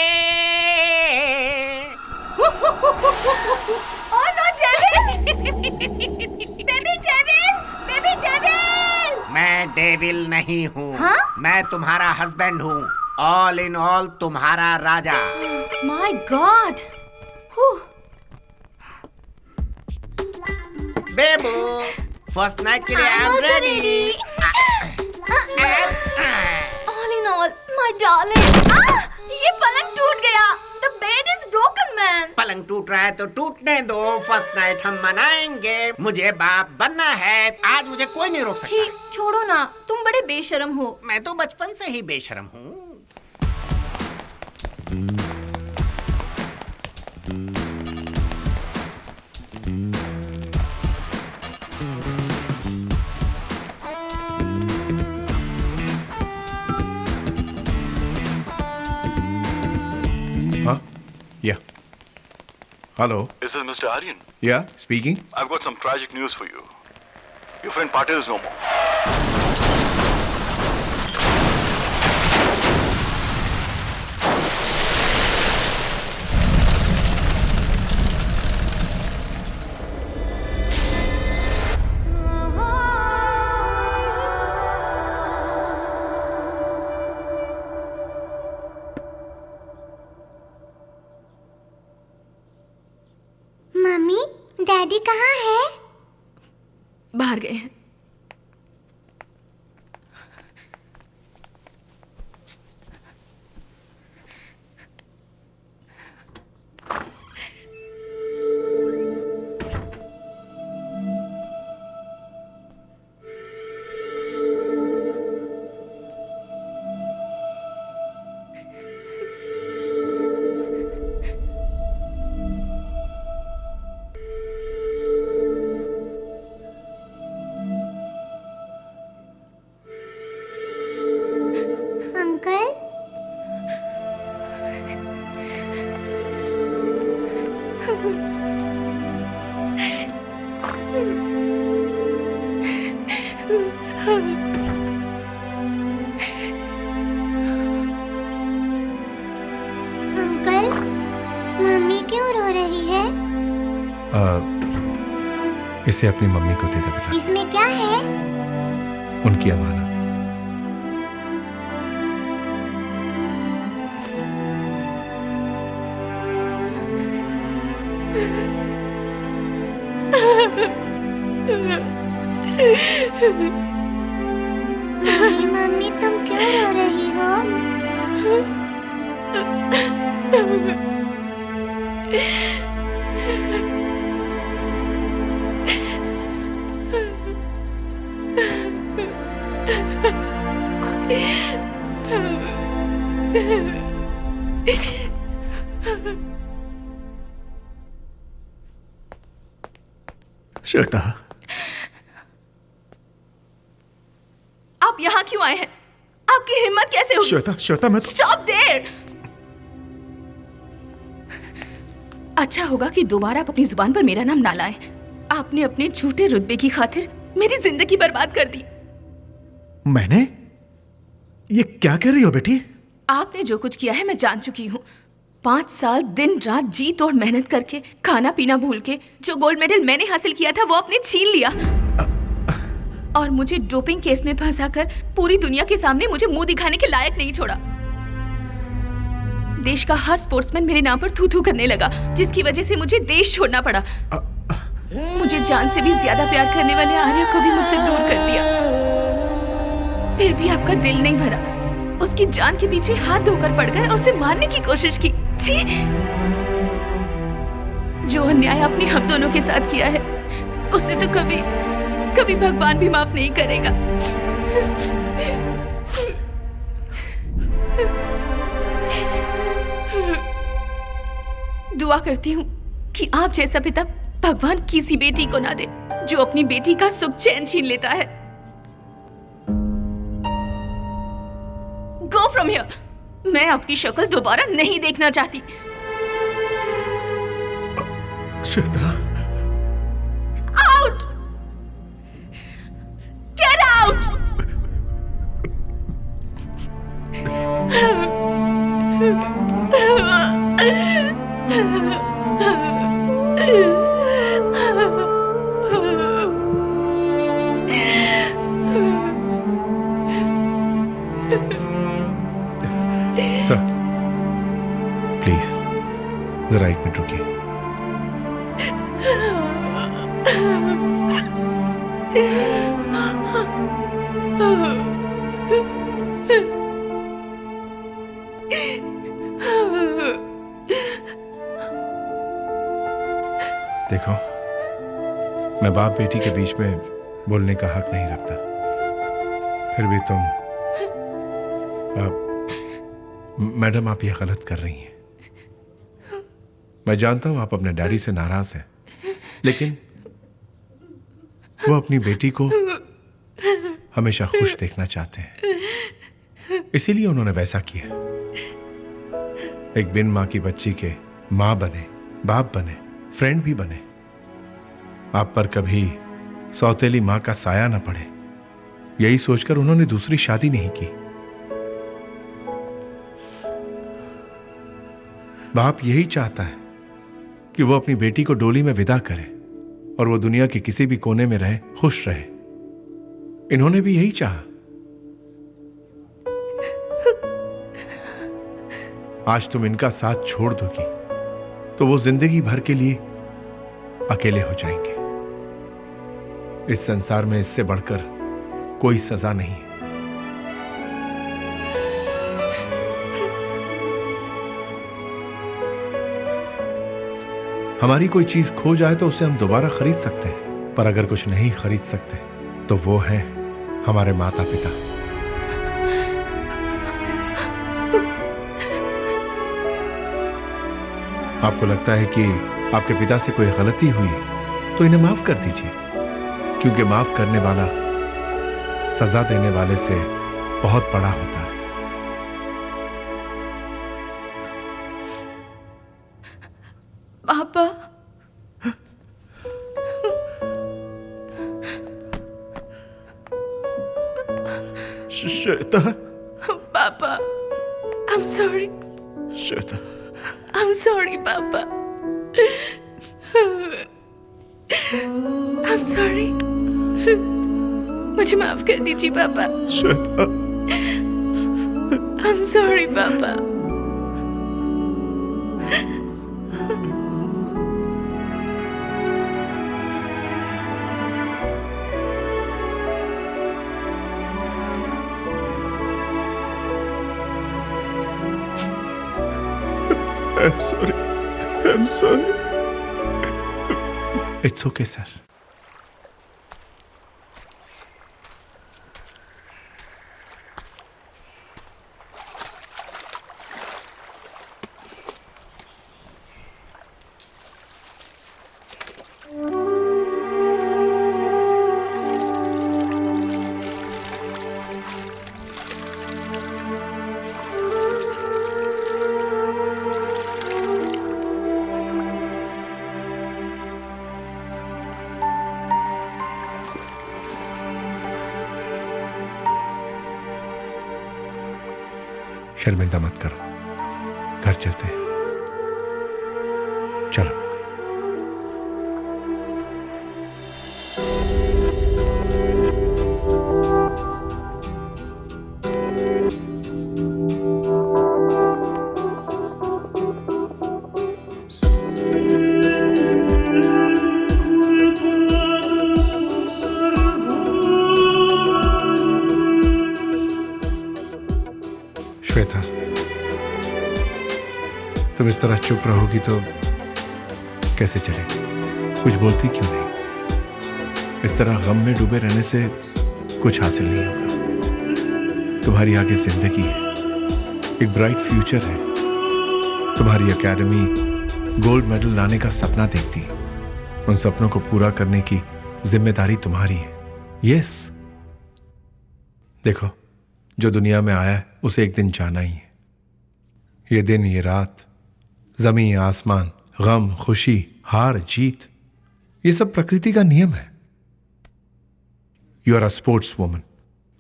Oh no, Devil! Baby Devil! Baby Devil! मैं डेविल नहीं हूँ। हाँ? मैं तुम्हारा हस्बैंड हूँ। ऑल इन ऑल तुम्हारा राजा। My God! बेबू, फर्स्ट नाइट के लिए I am ready. All in all, my darling. ये पलंग टूट गया। The bed is broken, man. पलंग टूट रहा है तो टूटने दो। फर्स्ट नाइट हम मनाएंगे। मुझे बाप बनना है। आज मुझे कोई नहीं रोक सकता। छी, छोड़ो ना। तुम बड़े बेशर्म हो। मैं तो बचपन से ही बेशर्म हूँ। Huh? Yeah. Hello. Is this Mr. Aryan? Yeah, speaking. I've got some tragic news for you. Your friend Patil is no more. Mummy, daddy कहाँ है? बाहर गए हैं। अंकल, अंकल, मम्मी क्यों रो रही है? इसे अपनी मम्मी को दे दे बेटा। इसमें क्या है? उनकी अमानत। मम्मी, मम्मी तुम क्यों रो रही हो? श्वेता, आप यहाँ क्यों आए हैं? आपकी हिम्मत कैसे हुई? श्वेता, श्वेता मैं स्टॉप देयर। अच्छा होगा कि दोबारा आप अपनी जुबान पर मेरा नाम ना लाएं। आपने अपने झूठे रुतबे की खातिर मेरी जिंदगी बर्बाद कर दी। मैंने? ये क्या कह रही हो बेटी? आपने जो कुछ किया है मैं जान चुकी हूँ। 5 साल दिन रात जी तोड़ मेहनत करके, खाना पीना भूल के, जो गोल्ड मेडल मैंने हासिल किया था वो आपने छीन लिया और मुझे डोपिंग केस में फंसाकर पूरी दुनिया के सामने मुझे मुंह दिखाने के लायक नहीं छोड़ा। देश का हर स्पोर्ट्समैन मेरे नाम पर थू थू करने लगा, जिसकी वजह से मुझे देश छोड़ना पड़ा। मुझे जान से भी ज्यादा प्यार करने वाले आर्या को भी मुझसे दूर कर दिया। फिर भी आपका दिल नहीं भरा। उसकी जान के पीछे हाथ धोकर पड़ गए और उसे मारने की कोशिश की। छी! जो अन्याय आपने हम दोनों के साथ किया है, उसे तो कभी कभी भगवान भी माफ नहीं करेगा। दुआ करती हूँ कि आप जैसा पिता भगवान किसी बेटी को ना दे जो अपनी बेटी का सुख चैन छीन लेता है। Go from here! मैं आपकी शक्ल दोबारा नहीं देखना चाहती। Shweta, Out! Get out! Sir, please जरा 1 मिनट रुकिए। देखो, मैं बाप बेटी के बीच में बोलने का हक नहीं रखता, फिर भी तुम मैडम आप ये गलत कर रही हैं। मैं जानता हूं आप अपने डैडी से नाराज हैं, लेकिन वो अपनी बेटी को हमेशा खुश देखना चाहते हैं, इसीलिए उन्होंने वैसा किया। एक बिन मां की बच्ची के मां बने, बाप बने, फ्रेंड भी बने। आप पर कभी सौतेली मां का साया न पड़े, यही सोचकर उन्होंने दूसरी शादी नहीं की। बाप यही चाहता है कि वो अपनी बेटी को डोली में विदा करे और वो दुनिया के किसी भी कोने में रहे, खुश रहे। इन्होंने भी यही चाहा। आज तुम इनका साथ छोड़ दोगी तो वो जिंदगी भर के लिए अकेले हो जाएंगे। इस संसार में इससे बढ़कर कोई सजा नहीं है। हमारी कोई चीज खो जाए तो उसे हम दोबारा खरीद सकते हैं, पर अगर कुछ नहीं खरीद सकते तो वो है हमारे माता पिता। आपको लगता है कि आपके पिता से कोई गलती हुई तो इन्हें माफ कर दीजिए, क्योंकि माफ करने वाला सजा देने वाले से बहुत बड़ा होता है। पापा, श्वेता, पापा, I'm sorry. Shweta, I'm sorry, पापा। I'm sorry. मुझे माफ कर दीजिए पापा। श्वेता, I'm sorry, पापा। I'm sorry. I'm sorry. It's okay, sir. शर्मिंदा मत करो, घर चलते हैं। चलो। श्वेता, तुम इस तरह चुप रहोगी तो कैसे चलेगा? कुछ बोलती क्यों नहीं? इस तरह गम में डूबे रहने से कुछ हासिल नहीं होगा। तुम्हारी आगे जिंदगी है, एक ब्राइट फ्यूचर है। तुम्हारी एकेडमी गोल्ड मेडल लाने का सपना देखती है। उन सपनों को पूरा करने की जिम्मेदारी तुम्हारी है। यस, देखो, जो दुनिया में आया है उसे एक दिन जाना ही है। ये दिन, ये रात, जमीन, आसमान, गम, खुशी, हार, जीत, ये सब प्रकृति का नियम है। You are a sports woman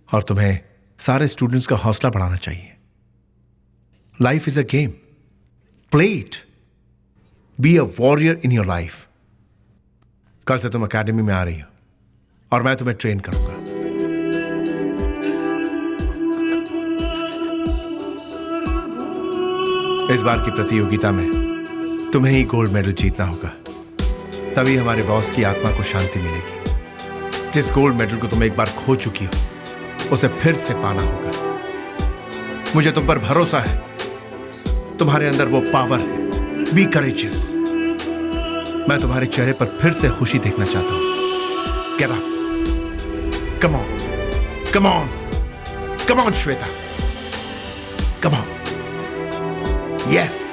और तुम्हें सारे स्टूडेंट्स का हौसला बढ़ाना चाहिए। Life is a game, play it, be a warrior in your life. कल से तुम एकेडमी में आ रही हो और मैं तुम्हें ट्रेन करूंगा। इस बार की प्रतियोगिता में तुम्हें ही गोल्ड मेडल जीतना होगा, तभी हमारे बॉस की आत्मा को शांति मिलेगी। जिस गोल्ड मेडल को तुम एक बार खो चुकी हो उसे फिर से पाना होगा। मुझे तुम पर भरोसा है, तुम्हारे अंदर वो पावर है। Be courageous. मैं तुम्हारे चेहरे पर फिर से खुशी देखना चाहता हूं। Get up, come on, come on, come on Shweta, come on. Yes.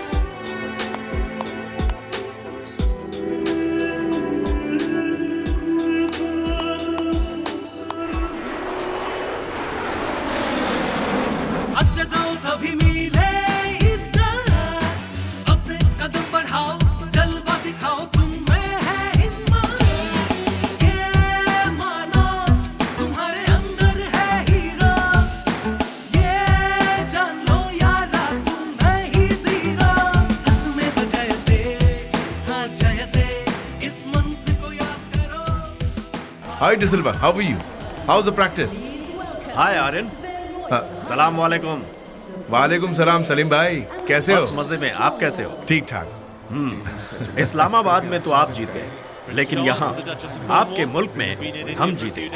Hi De Silva, how are you? How's the practice? Hi Aryan. सलाम वालेकुम। वालेकुम सलाम सलीम भाई, कैसे हो? बस मजे में, आप कैसे हो? ठीक ठाक। इस्लामाबाद में तो आप जीत गए, लेकिन यहाँ आपके मुल्क में हम जीते।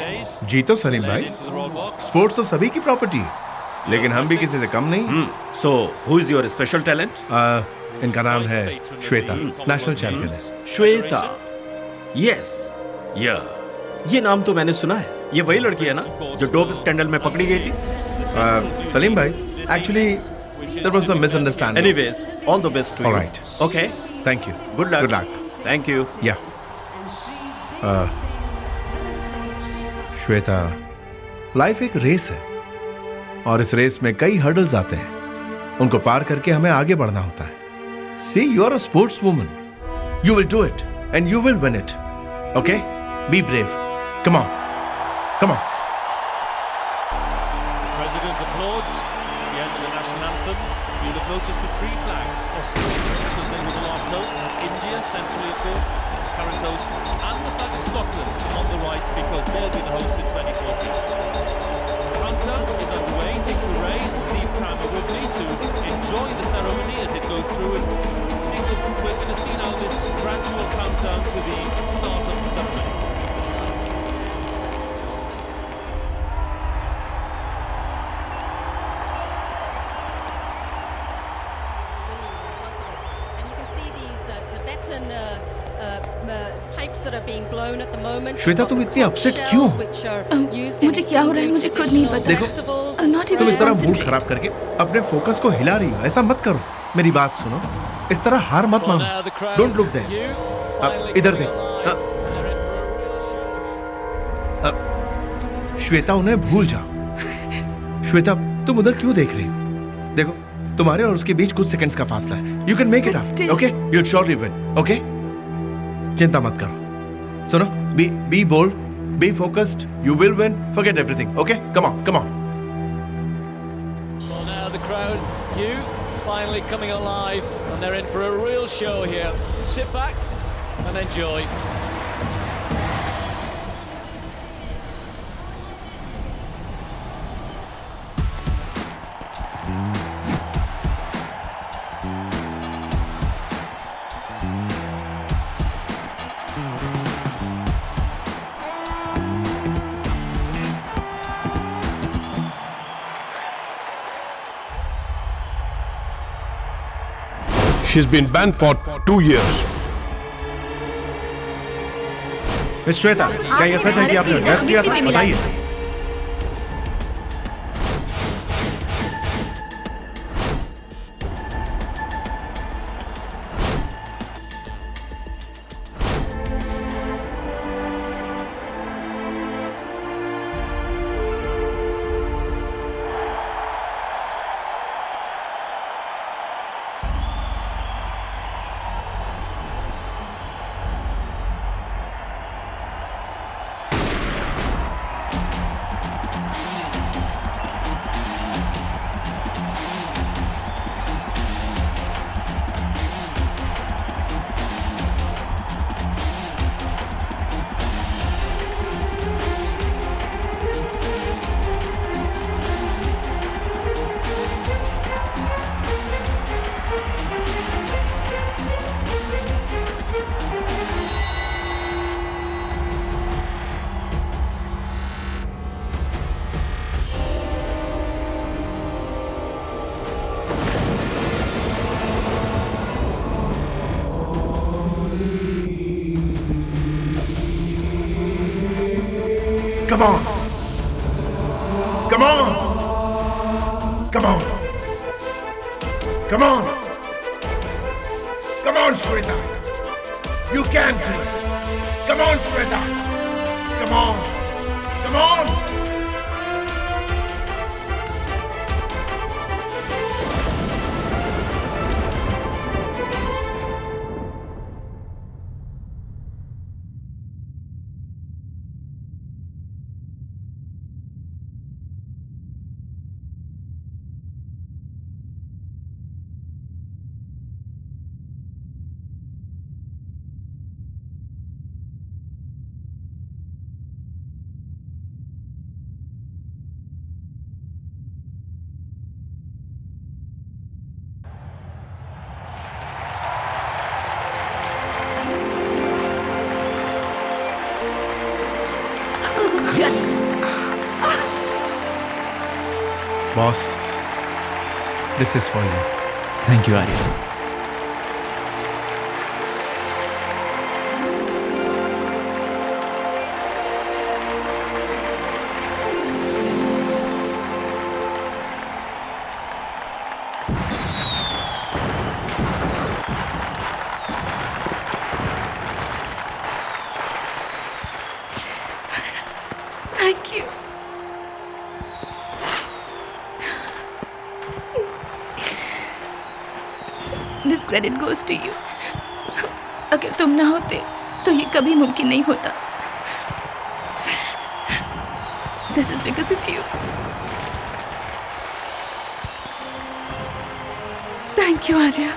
जीतो सलीम भाई, स्पोर्ट्स तो सभी की प्रॉपर्टी है, लेकिन हम भी किसी से कम नहीं। So, who is your special talent? इनका नाम है श्वेता, नेशनल चैंपियन है। श्वेता, यस, ये नाम तो मैंने सुना है। ये वही लड़की है ना जो डोप स्कैंडल में पकड़ी गई थी? सलीम भाई, actually there was some misunderstanding. Anyways, all the best to you. Alright, okay, thank you. Good luck. Good luck. Thank you. या श्वेता, लाइफ एक रेस है और इस रेस में कई हर्डल्स आते हैं। उनको पार करके हमें आगे बढ़ना होता है। See, you are a sports woman, you will do it and you will win it. Okay, be brave, come on, come on. President applauds at the end of the national anthem. You'll have noticed the three flags: Australia, because they were the last hosts; India, centrally of course, current host; and the flag of Scotland on the right, because they'll be the hosts in 2014. Countdown is underway. Tinku Ray and Steve Cranmer with me to enjoy the ceremony as it goes through. And Tinku, we're going to see now this gradual countdown to the start of the ceremony. Shweta, तुम इतनी upset क्यों हो? मुझे क्या हो रहा है मुझे खुद नहीं पता। देखो, तुम इस तरह मूड खराब करके अपने फोकस को हिला रही हो। ऐसा मत करो, मेरी बात सुनो। इस तरह हार मत मानो। डोंट लुक देयर, इधर देख। श्वेता, उन्हें भूल जाओ। श्वेता, तुम उधर क्यों देख रही हो? देखो, तुम्हारे और उसके बीच कुछ सेकंड्स का फासला है। You can make it up, okay? You will surely win, okay? चिंता मत करो। सुनो, be bold, be focused, you will win, forget everything, okay? Come on, come on. Well, now the crowd you finally coming alive, and they're in for a real show here. Sit back and enjoy. She's been banned for 2 years. Miss Shweta, क्या ये सच है कि आपने drugs लिया था? बताइए। Come on! Come on! Come on! Come on! Come on, Shweta! You can do it! Come on, Shweta! Come on! Come on! Boss, this is for you. Thank you, Arya. Thank you. This credit goes to you. अगर तुम ना होते तो ये कभी मुमकिन नहीं होता. This is because of you. Thank you, Arya.